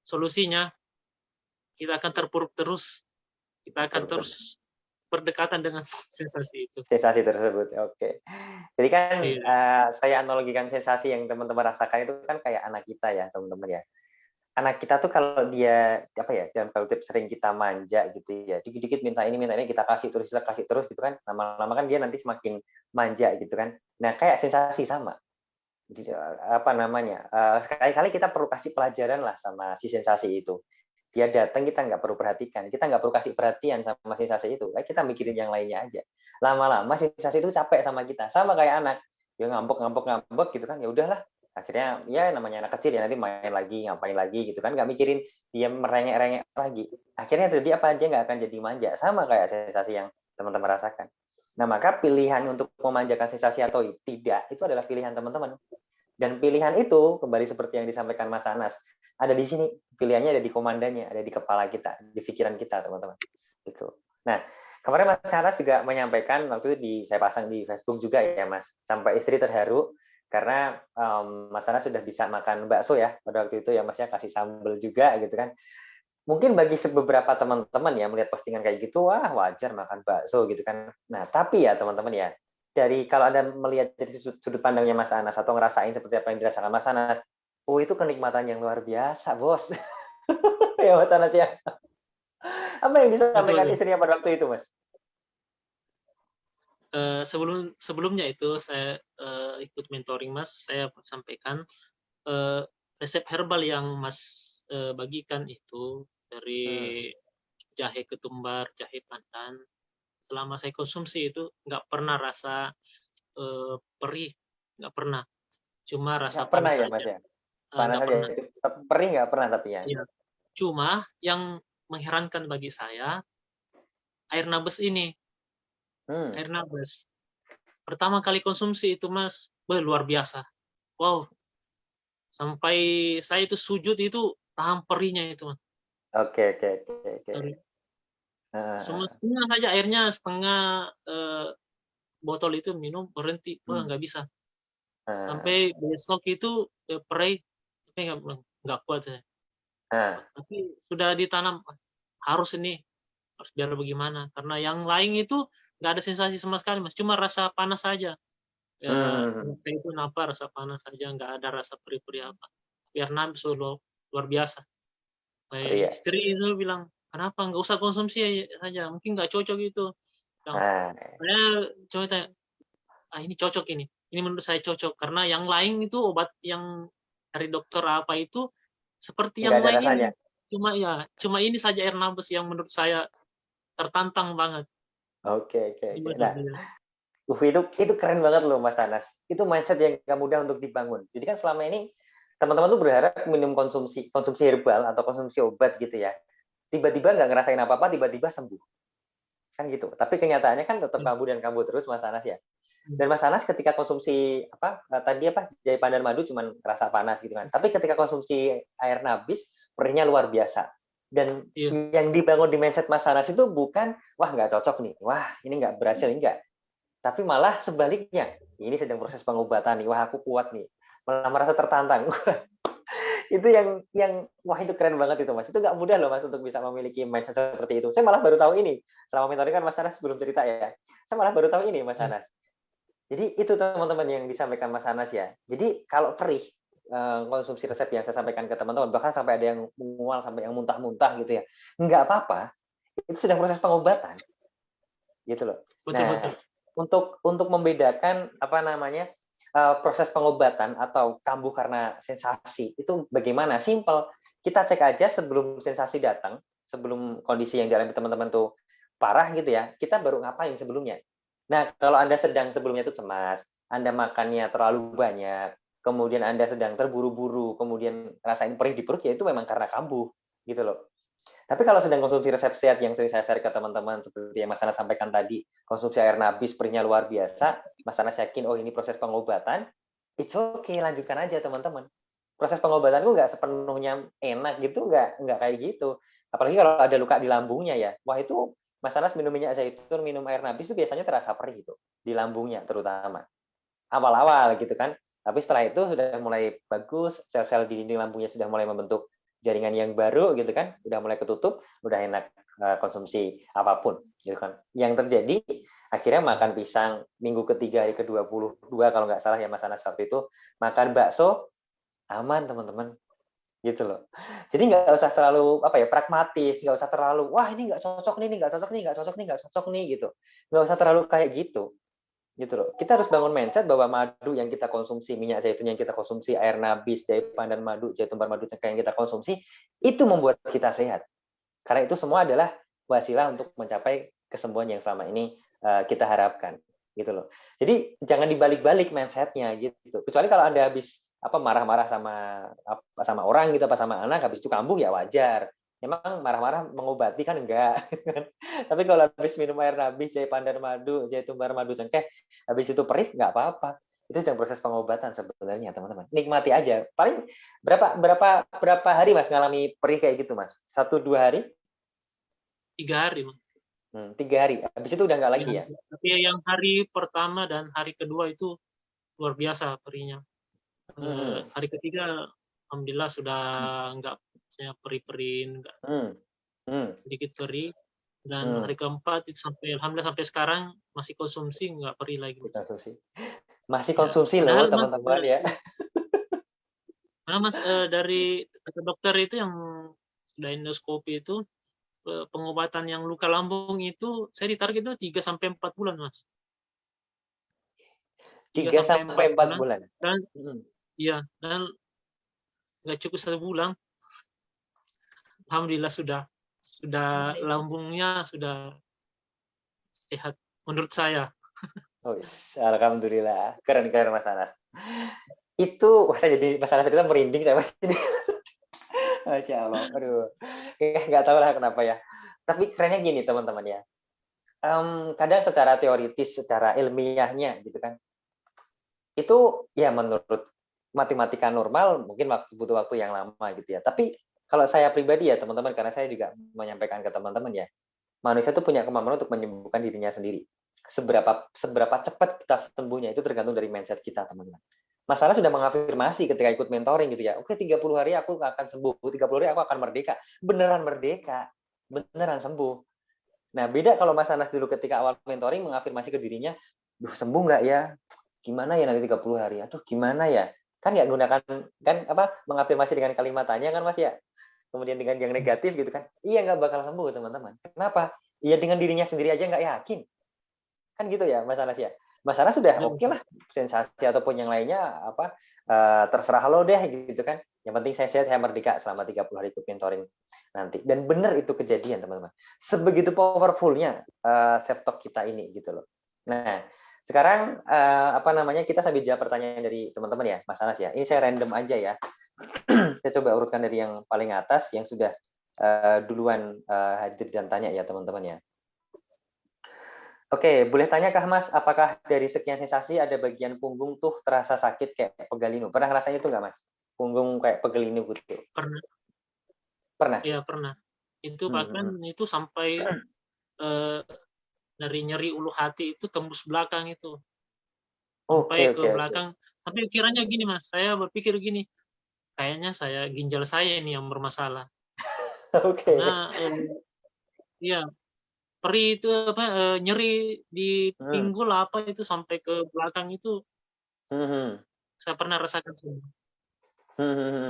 solusinya, kita akan terpuruk terus. Kita akan Betul, betul. terus berdekatan dengan sensasi itu. Sensasi tersebut. Oke. Jadi kan Iya. saya analogikan sensasi yang teman-teman rasakan itu kan kayak anak kita ya, teman-teman ya. Anak kita tuh kalau dia apa ya, dalam tanda kutip sering kita manja gitu ya, dikit-dikit minta ini kita kasih terus gitu kan, lama-lama kan dia nanti semakin manja gitu kan. Nah, kayak sensasi sama. Jadi, apa namanya, sekali-kali kita perlu kasih pelajaran lah sama si sensasi itu. Dia datang kita nggak perlu perhatikan, kita nggak perlu kasih perhatian sama sensasi itu, kita mikirin yang lainnya aja. Lama-lama sensasi itu capek sama kita, sama kayak anak, dia ngambek gitu kan, ya udahlah, akhirnya ya namanya anak kecil ya nanti main lagi, ngapain lagi gitu kan, nggak mikirin dia merengek-rengek lagi. Akhirnya jadi apa, dia nggak akan jadi manja, sama kayak sensasi yang teman-teman rasakan. Nah, maka pilihan untuk memanjakan sensasi atau tidak, itu adalah pilihan teman-teman. Dan pilihan itu, kembali seperti yang disampaikan Mas Anas, ada di sini, pilihannya ada di komandannya, ada di kepala kita, di pikiran kita, teman-teman. Gitu. Nah, kemarin Mas Anas juga menyampaikan, waktu itu saya pasang di Facebook juga ya, Mas, sampai istri terharu, karena Mas Anas sudah bisa makan bakso ya, pada waktu itu ya, Masnya kasih sambal juga, gitu kan. Mungkin bagi beberapa teman-teman ya, melihat postingan kayak gitu, wah wajar makan bakso gitu kan. Nah, tapi ya teman-teman ya, dari kalau Anda melihat dari sudut pandangnya Mas Anas atau ngerasain seperti apa yang dirasakan Mas Anas, oh itu kenikmatan yang luar biasa, Bos. Ya Mas Anas ya. Apa yang Betul, disampaikan betul. istrinya pada waktu itu, Mas? Sebelumnya itu saya ikut mentoring Mas, saya sampaikan resep herbal yang Mas bagikan itu Hmm. dari jahe ketumbar, jahe pandan. Selama saya konsumsi itu nggak pernah rasa perih, nggak pernah. Cuma rasa Nggak pernah panas ya, Mas saja, ya? Panas nggak aja pernah. ya? Perih nggak pernah tapi ya? Iya. Cuma yang mengherankan bagi saya, air nabes ini, Hmm. air nabes. Pertama kali konsumsi itu Mas, luar biasa. Wow, sampai saya itu sujud itu tahan perihnya itu Mas. Oke, oke, oke, oke. Perih. Heeh. Semestinya saja airnya setengah botol itu minum berhenti, wah Hmm. nggak bisa. Heeh. Sampai besok itu perih, tapi nggak kuat saya. Nah, Tapi sudah ditanam, harus ini, harus biar bagaimana. Karena yang lain itu nggak ada sensasi sama sekali Mas, cuma rasa panas saja. Ya, hmm. saya itu napa rasa panas saja, nggak ada rasa perih-perih apa. Biar nafsu luar biasa. Perih ya? Istri itu bilang, kenapa nggak usah konsumsi saja, mungkin nggak cocok itu. Bilang, Nah, saya coba tanya, ini cocok ini menurut saya cocok karena yang lain itu obat yang dari dokter apa itu seperti nggak yang ada lain ini, rasanya. cuma ini saja air nabas yang menurut saya tertantang banget. Oke, oke, Itu oke. betul Nah, dia. itu keren banget loh Mas Anas. Itu mindset yang nggak mudah untuk dibangun. Jadi kan selama ini teman-teman tuh berharap minum konsumsi konsumsi herbal atau konsumsi obat gitu ya. Tiba-tiba nggak ngerasain apa-apa, tiba-tiba sembuh. Kan gitu. Tapi kenyataannya kan tetap Hmm, kambuh dan kambuh terus Mas Anas ya. hmm. Dan Mas Anas ketika konsumsi tadi jahe pandan madu cuman rasa panas gitu kan. Tapi ketika konsumsi air nabis, perihnya luar biasa. Dan Iya, yang dibangun di mindset Mas Anas itu bukan wah nggak cocok nih, wah ini nggak berhasil, enggak. Tapi malah sebaliknya, ini sedang proses pengobatan nih, wah aku kuat nih, malah merasa tertantang. Itu yang wah itu keren banget itu Mas. Itu nggak mudah loh Mas untuk bisa memiliki mindset seperti itu. Saya malah baru tahu ini. Selama mentoring kan Mas Anas belum cerita ya. Saya malah baru tahu ini Mas hmm, Anas. Jadi itu teman-teman yang disampaikan Mas Anas ya. Jadi kalau perih konsumsi resep yang saya sampaikan ke teman-teman, bahkan sampai ada yang mual, sampai yang muntah-muntah gitu ya, nggak apa-apa. Itu sedang proses pengobatan, gitu loh. betul Nah, betul. untuk membedakan apa namanya proses pengobatan atau kambuh karena sensasi itu bagaimana? Simple. Kita cek aja sebelum sensasi datang, sebelum kondisi yang dialami teman-teman tuh parah gitu ya, kita baru ngapain sebelumnya. Nah, kalau Anda sedang sebelumnya itu cemas, Anda makannya terlalu banyak, kemudian Anda sedang terburu-buru, kemudian rasain perih di perut, ya itu memang karena kambuh, gitu loh. Tapi kalau sedang konsumsi resep sehat yang sering saya share ke teman-teman, seperti yang Mas Anas sampaikan tadi, konsumsi air nabis, perihnya luar biasa, Mas Anas yakin, oh ini proses pengobatan, it's okay, lanjutkan aja teman-teman. Proses pengobatanku nggak sepenuhnya enak gitu, nggak kayak gitu. Apalagi kalau ada luka di lambungnya ya, wah itu Mas Anas minum minyak zaitun, minum air nabis itu biasanya terasa perih itu, di lambungnya terutama. Awal-awal gitu kan. Tapi setelah itu sudah mulai bagus, sel-sel di dinding lambungnya sudah mulai membentuk jaringan yang baru gitu kan, udah mulai ketutup, udah enak konsumsi apapun gitu kan. Yang terjadi akhirnya makan pisang minggu ketiga hari ke-22 kalau nggak salah ya Mas Anas waktu itu, makan bakso aman teman-teman gitu loh. Jadi nggak usah terlalu apa ya pragmatis, nggak usah terlalu wah ini nggak cocok nih, nggak cocok nih, nggak cocok nih, nggak cocok nih gitu. Nggak usah terlalu kayak gitu loh. Kita harus bangun mindset bahwa madu yang kita konsumsi, minyak zaitun yang kita konsumsi, air nabis, jahe pandan madu, jahe tumbar madu yang kita konsumsi, itu membuat kita sehat. Karena itu semua adalah wasilah untuk mencapai kesembuhan yang selama ini kita harapkan, gitu loh. Jadi jangan dibalik-balik mindsetnya gitu. Kecuali kalau Anda habis marah-marah sama orang gitu, apa sama anak, habis itu kambuh ya wajar. Memang marah-marah mengobati kan enggak. Tapi kalau habis minum air nabis, jahe pandan madu, jahe tumbar madu cengkeh, habis itu perih nggak apa-apa. Itu sedang proses pengobatan sebenarnya teman-teman. Nikmati aja. Paling berapa hari Mas ngalami perih kayak gitu Mas? 1-2 hari? 3 hari, Mas. 3 hari. Habis itu udah nggak lagi ya? Tapi yang hari pertama dan hari kedua itu luar biasa perihnya. Hari ketiga alhamdulillah sudah nggak perih-perih, nggak sedikit perih. Dan hari keempat itu alhamdulillah sampai sekarang masih konsumsi, nggak perih lagi. Konsumsi. Masih konsumsi ya, loh teman-teman ya. Karena Mas dari kata dokter itu yang sudah endoskopi itu pengobatan yang luka lambung itu saya ditarget itu 3-4 bulan Mas. 3-4 bulan. Dan iya, dan nggak cukup 1 bulan. Alhamdulillah sudah lambungnya sudah sehat menurut saya. Oh, alhamdulillah. Keren Mas Anas. Itu saya jadi Mas Anas cerita merinding saya Mas ini. Masya Allah. Aduh. Nggak tahu lah kenapa ya. Tapi kerennya gini teman-teman ya. Kadang secara teoritis, secara ilmiahnya gitu kan. Itu ya menurut matematika normal mungkin butuh waktu yang lama gitu ya. Tapi kalau saya pribadi ya teman-teman, karena saya juga menyampaikan ke teman-teman ya, manusia itu punya kemampuan untuk menyembuhkan dirinya sendiri. Seberapa cepat kita sembuhnya itu tergantung dari mindset kita teman-teman. Masalah sudah mengafirmasi ketika ikut mentoring gitu ya. Oke, 30 hari aku akan sembuh, 30 hari aku akan merdeka. Beneran merdeka, beneran sembuh. Nah, beda kalau Mas Anas dulu ketika awal mentoring mengafirmasi ke dirinya, duh sembuh nggak ya? Gimana ya nanti 30 hari? Aduh, gimana ya? Kan nggak gunakan mengafirmasi dengan kalimat tanya kan Mas ya? Kemudian dengan yang negatif gitu kan, iya nggak bakal sembuh teman-teman. Kenapa? Iya dengan dirinya sendiri aja nggak yakin. Kan gitu ya Mas Anas ya. Mas Anas sudah oke lah, sensasi ataupun yang lainnya terserah lo deh gitu kan. Yang penting saya sehat, saya merdeka selama 30 hari ikut mentoring nanti. Dan benar itu kejadian teman-teman. Sebegitu powerfulnya self-talk kita ini gitu loh. Nah, sekarang kita sambil jawab pertanyaan dari teman-teman ya Mas Anas ya. Ini saya random aja ya. Saya coba urutkan dari yang paling atas yang sudah duluan hadir dan tanya ya teman-teman ya. Oke, boleh tanya kah Mas, apakah dari sekian sensasi ada bagian punggung tuh terasa sakit kayak pegalinu? Pernah ngerasain itu nggak Mas? Punggung kayak pegalinu gitu? Pernah? Iya pernah. Itu bahkan itu sampai dari nyeri ulu hati itu tembus belakang itu. Sampai ke belakang. Sampai kiranya gini Mas, saya berpikir gini, kayaknya ginjal saya ini yang bermasalah. Karena iya, perih itu nyeri di pinggul itu sampai ke belakang itu saya pernah rasakan semua.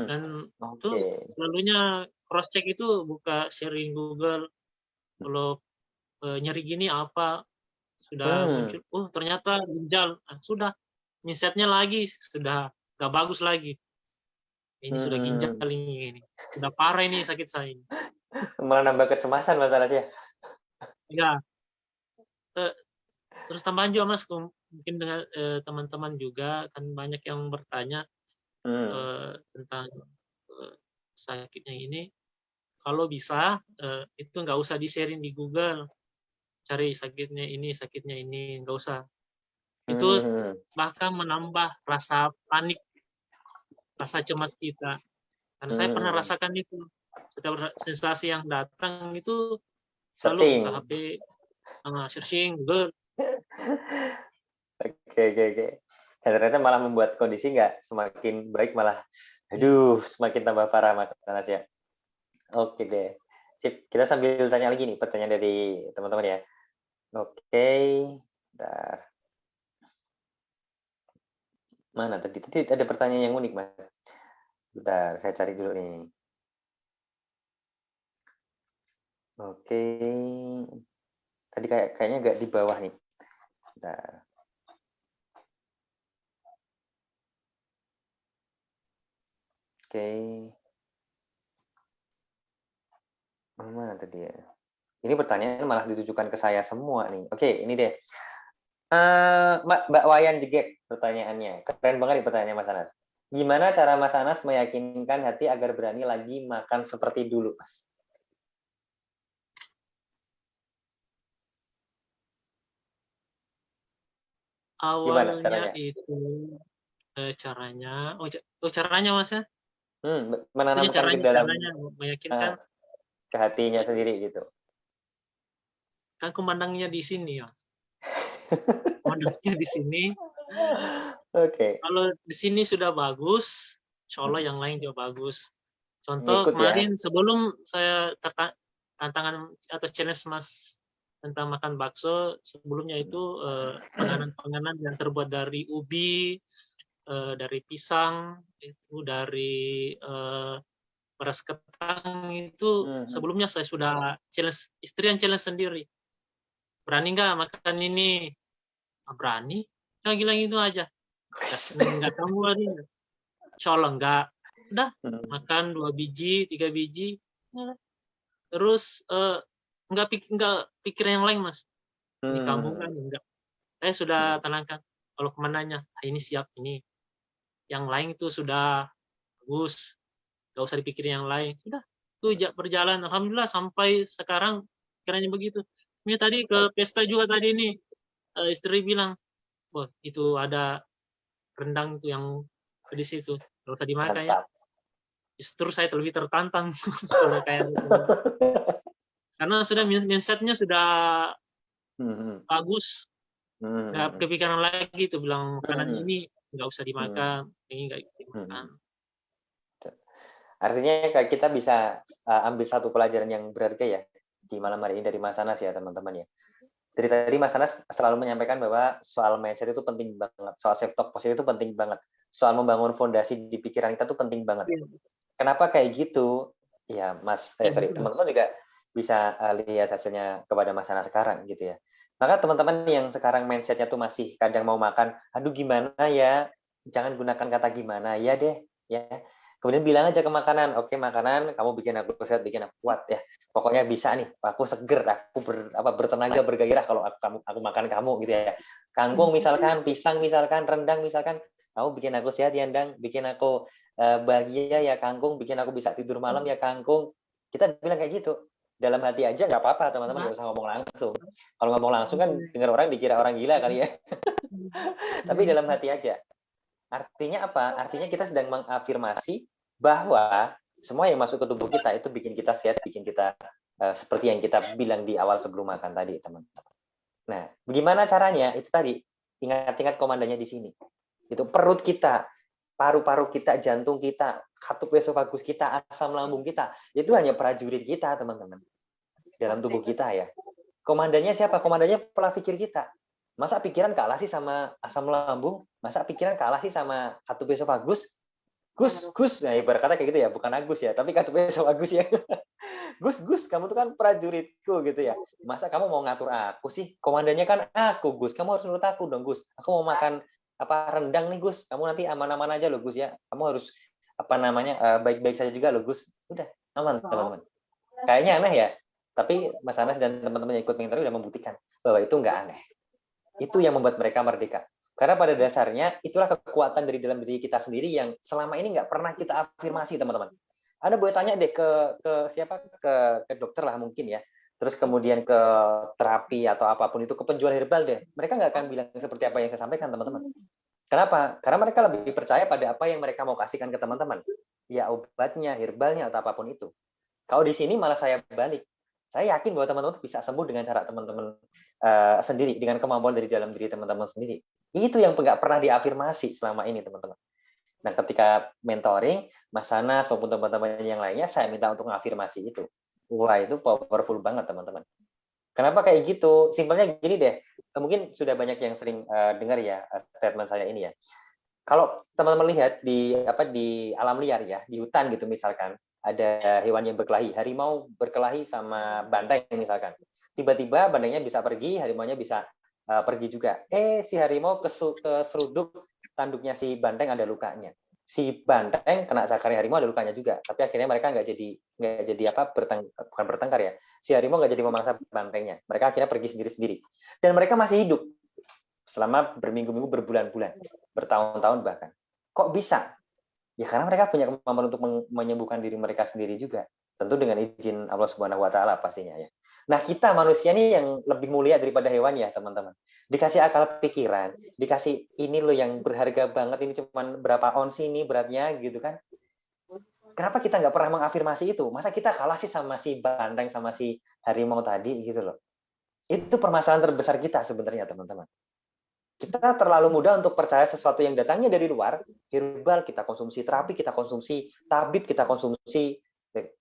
Dan itu selalunya cross check itu buka sharing Google kalau nyeri gini apa sudah muncul, ternyata ginjal, sudah mindsetnya lagi sudah nggak bagus lagi. Ini sudah ginjal ini. Sudah parah ini sakit saya ini. Malah nambah kecemasan masalahnya. Ya, terus tambahan juga Mas, mungkin dengan teman-teman juga kan banyak yang bertanya tentang sakitnya ini. Kalau bisa itu nggak usah di-sharing di Google. Cari sakitnya ini, nggak usah. Itu bahkan menambah rasa panik, rasa cemas kita. Karena saya pernah rasakan itu. Setiap sensasi yang datang itu selalu buka HP, searching Google. Oke. Dan ternyata malah membuat kondisi nggak semakin baik, malah aduh semakin tambah parah Mas Anas ya. Oke deh. Sip, kita sambil tanya lagi nih pertanyaan dari teman-teman ya. Oke, bentar. Mana tadi? Tadi ada pertanyaan yang unik, Mas. Bentar, saya cari dulu nih. Oke. Tadi kayaknya agak di bawah nih. Bentar. Oke. Mana tadi ya? Ini pertanyaan malah ditujukan ke saya semua nih. Oke, ini deh. Mbak Wayan Jegek pertanyaannya. Keren banget nih pertanyaannya Mas Anas. Gimana cara Mas Anas meyakinkan hati agar berani lagi makan seperti dulu, Mas? Awalnya itu caranya, caranya Mas ya? Menanamkan ke dalam caranya meyakinkan ke hatinya sendiri gitu. Kan kumandangnya di sini, Mas. Kumandangnya di sini. Oke. Kalau di sini sudah bagus, insya Allah yang lain juga bagus. Contoh Ngikut kemarin ya? sebelum saya tantangan atau challenge Mas tentang makan bakso, sebelumnya itu penganan-penganan yang terbuat dari ubi, dari pisang, itu dari beras ketan itu sebelumnya saya sudah challenge, istri yang challenge sendiri. Berani nggak makan ini? Berani? Saya bilang itu aja. Nggak kamu hari. Insya Allah nggak. Udah makan 2 biji, 3 biji. Terus nggak pikir yang lain Mas. Ini kamu kan enggak. Saya sudah tenangkan. Kalau kemananya, ini siap ini. Yang lain itu sudah bagus. Nggak usah dipikirin yang lain. Sudah. Itu berjalan. Alhamdulillah sampai sekarang kiranya begitu. Ini tadi ke pesta juga tadi ini. Istri bilang, wah itu ada rendang itu yang pedis itu. Kalau tadi makan ya. Justru saya lebih tertantang kalau kayak gitu. Karena sudah mindsetnya sudah bagus. Nggak kepikiran lagi tuh bilang makanan ini nggak usah dimakan, ini nggak dimakan. Artinya kita bisa ambil satu pelajaran yang berharga ya di malam hari ini dari Mas Anas ya teman-teman ya. Dari tadi Mas Anas selalu menyampaikan bahwa soal mindset itu penting banget, soal self talk positif itu penting banget, soal membangun fondasi di pikiran kita tuh penting banget. Kenapa kayak gitu? Ya Mas, teman-teman juga bisa lihat hasilnya kepada Mas Anas sekarang gitu ya. Maka teman-teman yang sekarang mindsetnya tuh masih kadang mau makan, aduh gimana ya, jangan gunakan kata gimana ya deh, ya. Kemudian bilang aja ke makanan, oke makanan, kamu bikin aku sehat, bikin aku kuat ya. Pokoknya bisa nih, aku seger, aku bertenaga, bergairah kalau aku makan kamu gitu ya. Kangkung misalkan, pisang misalkan, rendang misalkan, kamu bikin aku sehat ya, Ndang, bikin aku bahagia ya kangkung, bikin aku bisa tidur malam ya kangkung. Kita bilang kayak gitu. Dalam hati aja nggak apa-apa teman-teman, nggak usah ngomong langsung. Kalau ngomong langsung kan dengar orang dikira orang gila kali ya. Tapi dalam hati aja. Artinya apa? Artinya kita sedang mengafirmasi bahwa semua yang masuk ke tubuh kita itu bikin kita sehat, bikin kita seperti yang kita bilang di awal sebelum makan tadi, teman-teman. Nah, bagaimana caranya? Itu tadi, ingat-ingat komandannya di sini. Itu perut kita, paru-paru kita, jantung kita, katup esofagus kita, asam lambung kita, itu hanya prajurit kita, teman-teman. Dalam tubuh kita ya. Komandannya siapa? Komandannya pola pikir kita. Masa pikiran kalah sih sama asam lambung? Masa pikiran kalah sih sama katup esofagus? Gus, nah ibarat kata kayak gitu ya, bukan Agus ya, tapi katup esofagus ya. Gus, kamu tuh kan prajuritku gitu ya. Masa kamu mau ngatur aku sih? Komandannya kan aku, Gus. Kamu harus nurut aku dong, Gus. Aku mau makan rendang nih Gus, kamu nanti aman-aman aja loh Gus ya, kamu harus baik-baik saja juga loh Gus, udah aman teman-teman. Kayaknya aneh ya, tapi Mas Anas dan teman-teman yang ikut mentoring udah membuktikan bahwa itu nggak aneh. Itu yang membuat mereka merdeka. Karena pada dasarnya itulah kekuatan dari dalam diri kita sendiri yang selama ini nggak pernah kita afirmasi, teman-teman. Anda boleh tanya deh ke siapa, ke dokter lah mungkin ya, terus kemudian ke terapi atau apapun itu, ke penjual herbal deh. Mereka nggak akan bilang seperti apa yang saya sampaikan, teman-teman. Kenapa? Karena mereka lebih percaya pada apa yang mereka mau kasihkan ke teman-teman. Ya obatnya, herbalnya, atau apapun itu. Kalau di sini malah saya balik. Saya yakin bahwa teman-teman bisa sembuh dengan cara teman-teman sendiri, dengan kemampuan dari dalam diri teman-teman sendiri. Itu yang nggak pernah diafirmasi selama ini, teman-teman. Nah, ketika mentoring, Mas Anas maupun teman-teman yang lainnya, saya minta untuk mengafirmasi itu. Wah, itu powerful banget, teman-teman. Kenapa kayak gitu? Simpelnya gini deh, mungkin sudah banyak yang sering dengar ya statement saya ini ya. Kalau teman-teman lihat di alam liar ya, di hutan gitu misalkan, ada hewan yang berkelahi, harimau berkelahi sama banteng misalkan. Tiba-tiba bantengnya bisa pergi, harimaunya bisa pergi juga. Si harimau keseruduk tanduknya si banteng, ada lukanya. Si banteng kena sakarnya harimau, ada lukanya juga. Tapi akhirnya mereka nggak jadi bukan bertengkar ya. Si harimau nggak jadi memangsa bantengnya. Mereka akhirnya pergi sendiri-sendiri. Dan mereka masih hidup selama berminggu-minggu, berbulan-bulan, bertahun-tahun bahkan. Kok bisa? Ya karena mereka punya kemampuan untuk menyembuhkan diri mereka sendiri juga. Tentu dengan izin Allah Subhanahu wa taala pastinya ya. Nah, kita manusia ini yang lebih mulia daripada hewan ya, teman-teman. Dikasih akal pikiran, dikasih ini loh yang berharga banget, ini cuman berapa ons ini beratnya gitu kan. Kenapa kita nggak pernah mengafirmasi itu? Masa kita kalah sih sama si banteng, sama si harimau tadi gitu loh. Itu permasalahan terbesar kita sebenarnya, teman-teman. Kita terlalu mudah untuk percaya sesuatu yang datangnya dari luar, herbal kita konsumsi, terapi kita konsumsi, tabib kita konsumsi,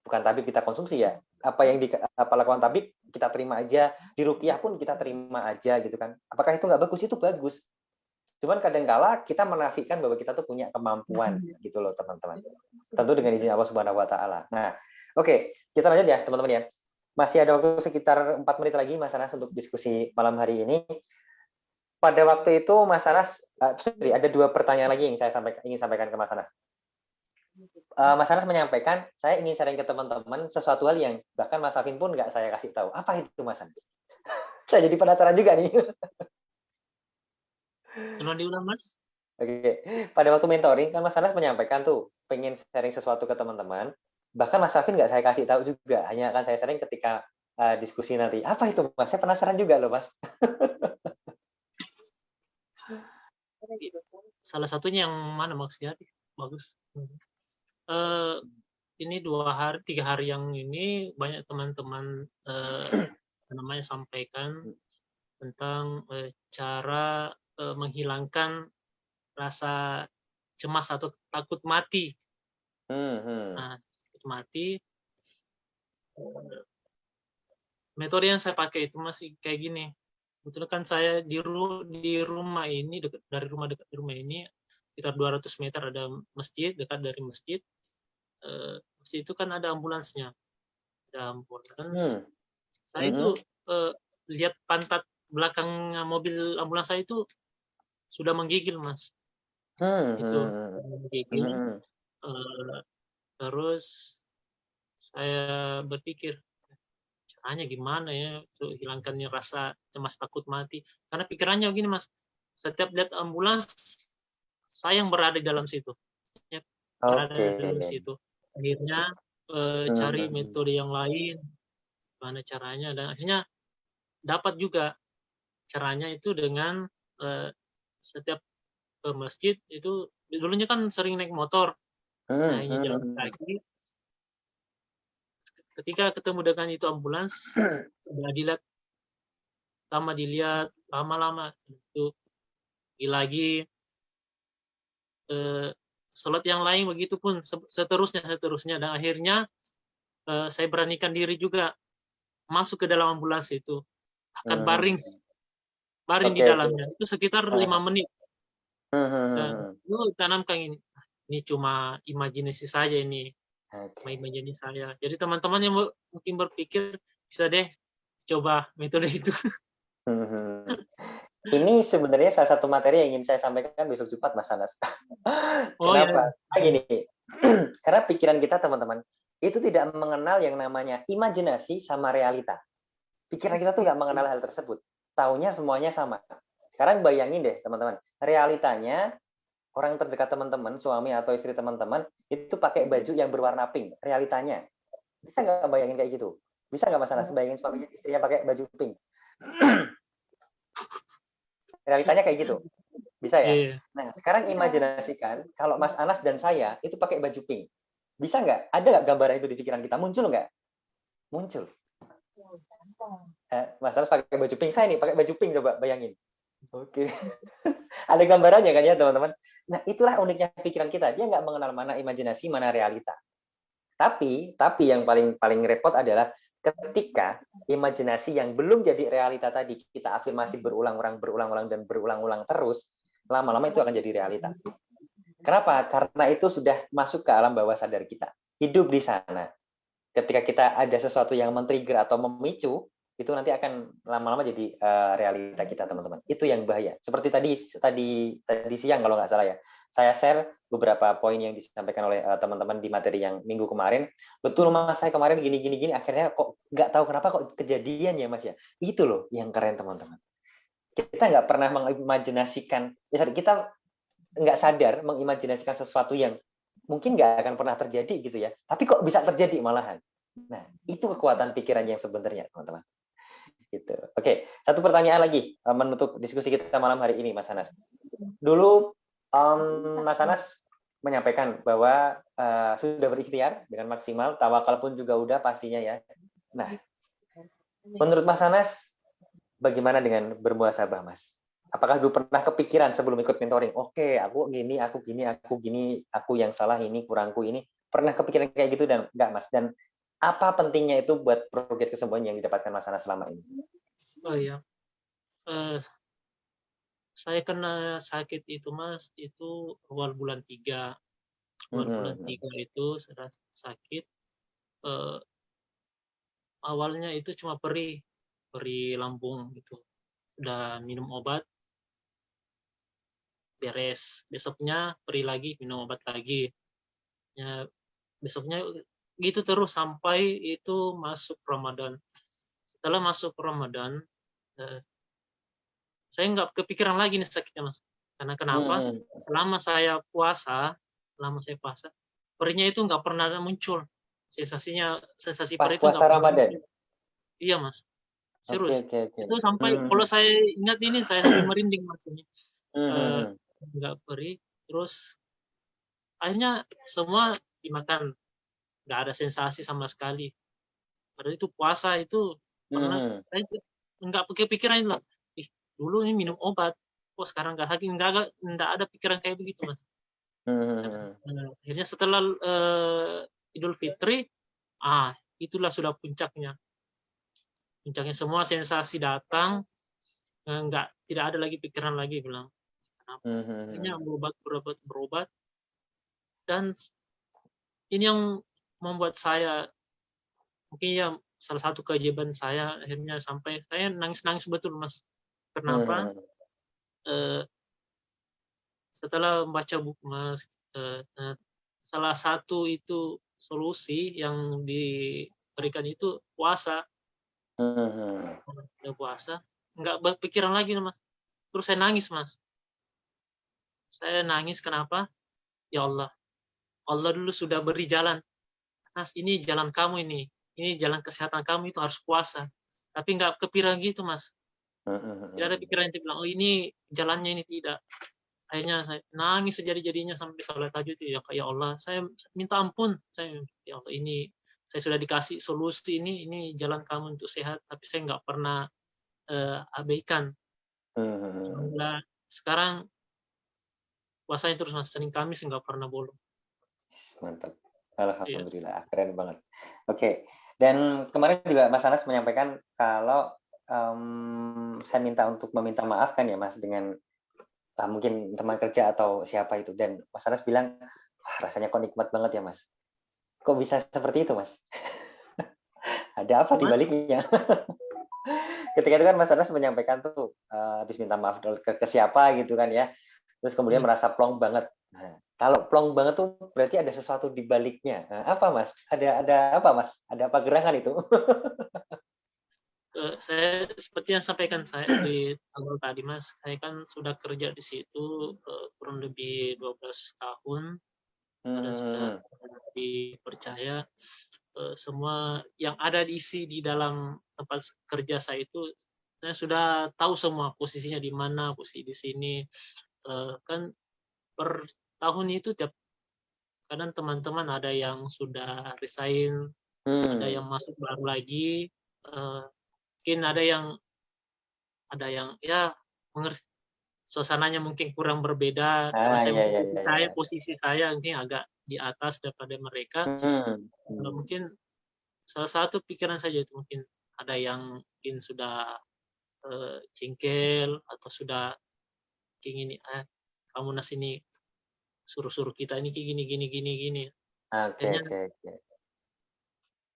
bukan tabib kita konsumsi ya, apa yang lakukan tabib kita terima aja, di ruqyah pun kita terima aja gitu kan. Apakah itu nggak bagus? Itu bagus. Cuman kadangkala kita menafikan bahwa kita tuh punya kemampuan gitu loh, teman-teman. Tentu dengan izin Allah Subhanahu wa taala. Nah, oke, kita lanjut ya, teman-teman ya. Masih ada waktu sekitar 4 menit lagi Mas Anas untuk diskusi malam hari ini. Pada waktu itu Mas Anas, ada 2 pertanyaan lagi yang saya ingin sampaikan ke Mas Anas. Mas Anas menyampaikan, saya ingin sharing ke teman-teman sesuatu hal yang bahkan Mas Alvin pun nggak saya kasih tahu. Apa itu Mas Anas? Saya jadi penasaran juga nih. Tolong diulang, Mas. Oke, pada waktu mentoring kan Mas Anas menyampaikan tuh pengen sharing sesuatu ke teman-teman. Bahkan Mas Alvin nggak saya kasih tahu juga, hanya akan saya sharing ketika diskusi nanti. Apa itu Mas? Saya penasaran juga loh Mas. Salah satunya yang mana maksudnya? Bagus. Ini 3 hari yang ini banyak teman-teman namanya sampaikan tentang cara menghilangkan rasa cemas atau takut mati. Nah, takut mati. Metode yang saya pakai itu masih kayak gini. Betul kan saya di rumah ini, dekat dari rumah ini sekitar 200 meter ada masjid, dekat dari masjid. Masjid itu kan ada ambulansnya. Ada ambulans. Saya itu lihat pantat belakang mobil ambulans saya itu sudah menggigil, Mas. Itu menggigil. Terus saya berpikir, caranya gimana ya untuk hilangkannya rasa cemas takut mati. Karena pikirannya begini Mas, setiap lihat ambulans, saya yang berada di dalam situ. Berada di dalam situ. Akhirnya cari metode yang lain, gimana caranya, dan akhirnya dapat juga caranya itu dengan setiap ke masjid itu, dulunya kan sering naik motor, naiknya jalan kaki. Ketika ketemu dengan itu ambulans, sudah dilihat lama-lama itu lagi sholat yang lain begitu pun seterusnya dan akhirnya saya beranikan diri juga masuk ke dalam ambulans itu, akan baring di dalamnya itu sekitar 5 menit. Dan itu tanamkan ini cuma imajinasi saja ini. Imajinasi saya. Jadi teman-teman yang mungkin berpikir bisa deh coba metode itu. Ini sebenarnya salah satu materi yang ingin saya sampaikan besok Jumat, Mas Anas. Oh ya, Kenapa? Gini, karena pikiran kita teman-teman itu tidak mengenal yang namanya imajinasi sama realita. Pikiran kita tuh nggak mengenal hal tersebut. Taunya semuanya sama. Sekarang bayangin deh teman-teman, realitanya orang terdekat teman-teman, suami atau istri teman-teman itu pakai baju yang berwarna pink. Realitanya bisa nggak bayangin kayak gitu? Bisa nggak Mas Anas bayangin suaminya istrinya pakai baju pink? Realitanya kayak gitu. Bisa ya? iya. Nah, sekarang imajinasikan kalau Mas Anas dan saya itu pakai baju pink. Bisa nggak? Ada nggak gambaran itu di pikiran kita? Muncul nggak? Muncul. Mas Anas pakai baju pink, saya nih pakai baju pink, coba bayangin. Oke. Ada gambarannya kan ya teman-teman? Nah, itulah uniknya pikiran kita. Dia nggak mengenal mana imajinasi, mana realita. Tapi yang paling repot adalah ketika imajinasi yang belum jadi realita tadi kita afirmasi berulang-ulang dan berulang-ulang terus, lama-lama itu akan jadi realita. Kenapa? Karena itu sudah masuk ke alam bawah sadar kita. Hidup di sana. Ketika kita ada sesuatu yang men-trigger atau memicu, itu nanti akan lama-lama jadi realita kita, teman-teman. Itu yang bahaya. Seperti tadi siang kalau nggak salah ya, saya share beberapa poin yang disampaikan oleh teman-teman di materi yang minggu kemarin. Betul Mas, saya kemarin gini, akhirnya kok nggak tahu kenapa kok kejadian ya Mas ya. Itu loh yang keren teman-teman. Kita nggak pernah mengimajinasikan, kita nggak sadar mengimajinasikan sesuatu yang mungkin nggak akan pernah terjadi gitu ya. Tapi kok bisa terjadi malahan. Nah, itu kekuatan pikiran yang sebenarnya, teman-teman. Gitu. Oke, satu pertanyaan lagi menutup diskusi kita malam hari ini, Mas Anas. Dulu Mas Anas menyampaikan bahwa sudah berikhtiar dengan maksimal, tawakal pun juga udah pastinya ya. Nah, menurut Mas Anas, bagaimana dengan bermuhasabah, Mas? Apakah dulu pernah kepikiran sebelum ikut mentoring, oke, aku gini, aku yang salah ini, kurangku ini, pernah kepikiran kayak gitu dan enggak, Mas? Dan apa pentingnya itu buat progres kesembuhan yang didapatkan Mas Anas selama ini? Oh iya. Saya kena sakit itu Mas, itu awal bulan 3. Awal bulan 3 itu saya sakit. Awalnya itu cuma perih lambung gitu. Udah minum obat, beres. Besoknya perih lagi, minum obat lagi. Ya, besoknya gitu terus sampai itu masuk Ramadan. Setelah masuk Ramadan, saya nggak kepikiran lagi nih sakitnya Mas. Karena kenapa? Selama saya puasa, perihnya itu nggak pernah muncul. Sensasi Pas perih itu nggak puasa pernah Ramadan? muncul. Iya Mas, serius. Oke. Itu sampai kalau saya ingat ini saya sampai merinding Mas ini. Nggak perih, terus akhirnya semua dimakan, nggak ada sensasi sama sekali. Padahal itu puasa itu pernah saya nggak kepikiran lah. Dulu ini minum obat, kok sekarang nggak ada pikiran kayak begitu Mas. Akhirnya setelah Idul Fitri, itulah sudah puncaknya. Puncaknya semua sensasi datang, tidak ada lagi pikiran lagi bilang. Akhirnya berobat, dan ini yang membuat saya mungkin ya salah satu keajaiban saya akhirnya sampai saya nangis betul Mas. Kenapa? Setelah membaca buku Mas, salah satu itu solusi yang diberikan itu puasa. Puasa, nggak berpikiran lagi Mas. Terus saya nangis Mas. Saya nangis kenapa? Ya Allah, Allah dulu sudah beri jalan. Mas, ini jalan kamu ini jalan kesehatan kamu itu harus puasa. Tapi nggak kepikiran gitu Mas. Tidak ada pikiran yang bilang, oh ini jalannya ini tidak. Akhirnya saya nangis sejadi-jadinya sampai salat tahajud. Ya Allah, saya minta ampun. Ya Allah, ini saya sudah dikasih solusi ini jalan kamu untuk sehat, tapi saya nggak pernah abaikan. Alhamdulillah, sekarang puasanya terus Mas, Senin Kamis nggak pernah bolong. Mantap. Alhamdulillah, keren banget. Oke, dan kemarin juga Mas Anas menyampaikan kalau saya meminta maaf kan ya Mas dengan mungkin teman kerja atau siapa itu, dan Mas Anas bilang, wah rasanya kok nikmat banget ya Mas. Kok bisa seperti itu Mas? Ada apa di baliknya? ketika itu kan Mas Anas menyampaikan tuh habis minta maaf ke siapa gitu kan ya. Terus kemudian merasa plong banget. Nah, kalau plong banget tuh berarti ada sesuatu di baliknya. Nah, apa Mas? Ada apa Mas? Ada apa gerangan itu? Saya seperti yang sampaikan saya di awal tadi Mas, saya kan sudah kerja di situ kurang lebih 12 tahun dan sudah dipercaya semua yang ada diisi di dalam tempat kerja saya itu saya sudah tahu semua posisinya di mana, posisi di sini. Kan per tahun itu tiap kadang teman-teman ada yang sudah resign, ada yang masuk baru lagi, mungkin ada yang ya mengerti suasananya mungkin kurang berbeda. Kalau saya Iya, mungkin iya, iya, iya. posisi saya mungkin agak di atas daripada mereka. Mungkin salah satu pikiran saja itu mungkin ada yang mungkin sudah jengkel atau sudah ingin kamu ini suruh-suruh kita ini kayak gini gini gini gini. Oke, Akhirnya oke, oke.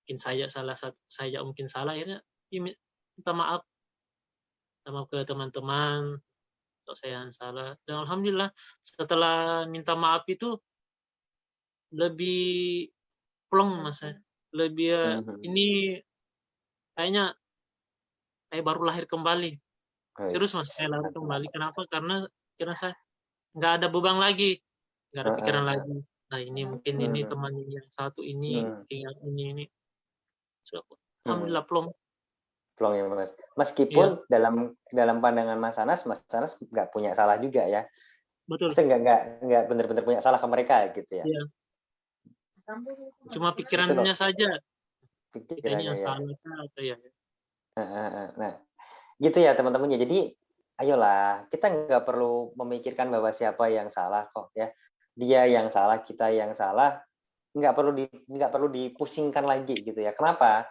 mungkin saya mungkin salah akhirnya minta maaf ke teman-teman kalau saya yang salah. Dan alhamdulillah setelah minta maaf itu lebih plong Mas saya. Lebih ini kayaknya saya baru lahir kembali. Serius Mas, saya lahir kembali. Kenapa? Karena saya nggak ada beban lagi, nggak ada pikiran lagi. Nah ini mungkin ini teman yang satu ini, ingat ini. So, alhamdulillah plong. Plong ya Mas. Iya, Meskipun dalam pandangan Mas Anas nggak punya salah juga ya. betul. Maksudnya nggak benar-benar punya salah ke mereka gitu ya. Iya. Cuma Itu pikirannya loh saja. Kita ini pikirannya yang ya. salah atau ya. Nah, gitu ya teman-temannya. Jadi, ayolah kita nggak perlu memikirkan bahwa siapa yang salah kok ya. Dia yang salah, kita yang salah, nggak perlu dipusingkan lagi gitu ya. Kenapa?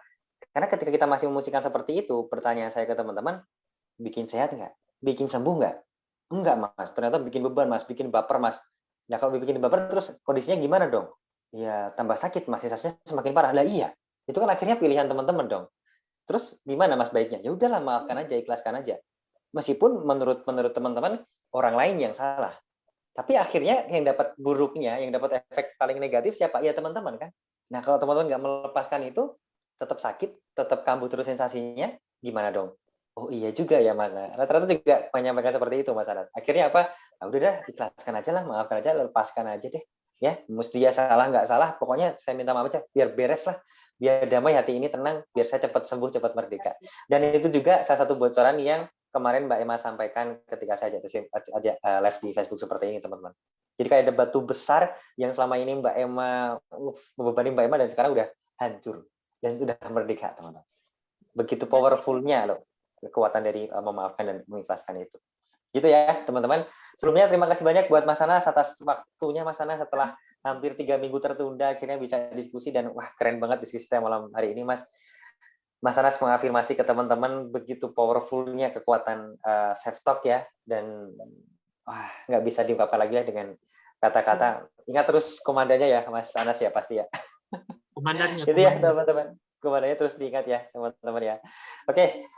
Karena ketika kita masih memusingkan seperti itu, pertanyaan saya ke teman-teman, bikin sehat nggak? Bikin sembuh nggak? Enggak Mas, ternyata bikin beban Mas, bikin baper Mas. Nah kalau bikin baper terus kondisinya gimana dong? Ya tambah sakit Mas, sensasinya semakin parah. Lah iya, itu kan akhirnya pilihan teman-teman dong. Terus gimana Mas baiknya? Ya udahlah maafkan aja, ikhlaskan aja. Meskipun menurut teman-teman orang lain yang salah. Tapi akhirnya yang dapat buruknya, yang dapat efek paling negatif siapa? Ya teman-teman kan. Nah kalau teman-teman nggak melepaskan itu, tetap sakit, tetap kambuh terus sensasinya, gimana dong? Oh iya juga ya Mas. Rata-rata juga menyampaikan seperti itu Mas Anas. Akhirnya apa? Ah, udah dah, ikhlaskan aja lah, maafkan aja, lepaskan aja deh. Ya, mesti dia salah nggak salah, pokoknya saya minta maaf aja, biar beres lah, biar damai hati ini tenang, biar saya cepat sembuh, cepat merdeka. Dan itu juga salah satu bocoran yang kemarin Mbak Emma sampaikan ketika saya live di Facebook seperti ini teman-teman. Jadi kayak ada batu besar yang selama ini Mbak Emma membebani Mbak Emma dan sekarang udah hancur dan sudah merdeka teman-teman. Begitu powerfulnya loh kekuatan dari memaafkan dan mengikhlaskan itu. Gitu ya teman-teman. Sebelumnya terima kasih banyak buat Mas Anas atas waktunya Mas Anas setelah hampir 3 minggu tertunda akhirnya bisa diskusi dan wah keren banget diskusi kita malam hari ini Mas. Mas Anas mengafirmasi ke teman-teman begitu powerfulnya kekuatan self talk ya dan wah nggak bisa diungkapkan lagi ya dengan kata-kata. Ingat terus komandannya ya Mas Anas ya pasti ya. Komandannya. Itu ya teman-teman. Komandannya terus diingat ya teman-teman ya. Oke,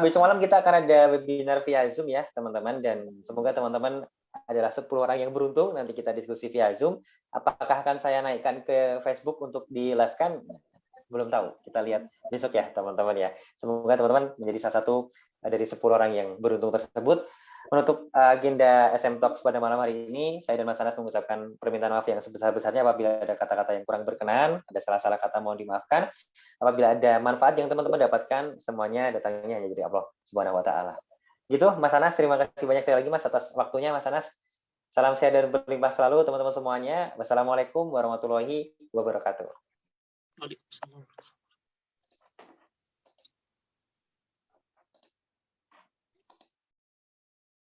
besok malam kita akan ada webinar via Zoom ya teman-teman dan semoga teman-teman adalah 10 orang yang beruntung nanti kita diskusi via Zoom. Apakah akan saya naikkan ke Facebook untuk di live kan? Belum tahu. Kita lihat besok ya teman-teman ya. Semoga teman-teman menjadi salah satu dari 10 orang yang beruntung tersebut. Menutup agenda SM Talks pada malam hari ini, saya dan Mas Anas mengucapkan permintaan maaf yang sebesar-besarnya apabila ada kata-kata yang kurang berkenan, ada salah-salah kata mohon dimaafkan. Apabila ada manfaat yang teman-teman dapatkan, semuanya datangnya hanya dari Allah Subhanahu wa taala. Gitu, Mas Anas, terima kasih banyak sekali lagi Mas atas waktunya Mas Anas. Salam sehat dan berlimpah selalu teman-teman semuanya. Wassalamualaikum warahmatullahi wabarakatuh. Waalaikumsalam.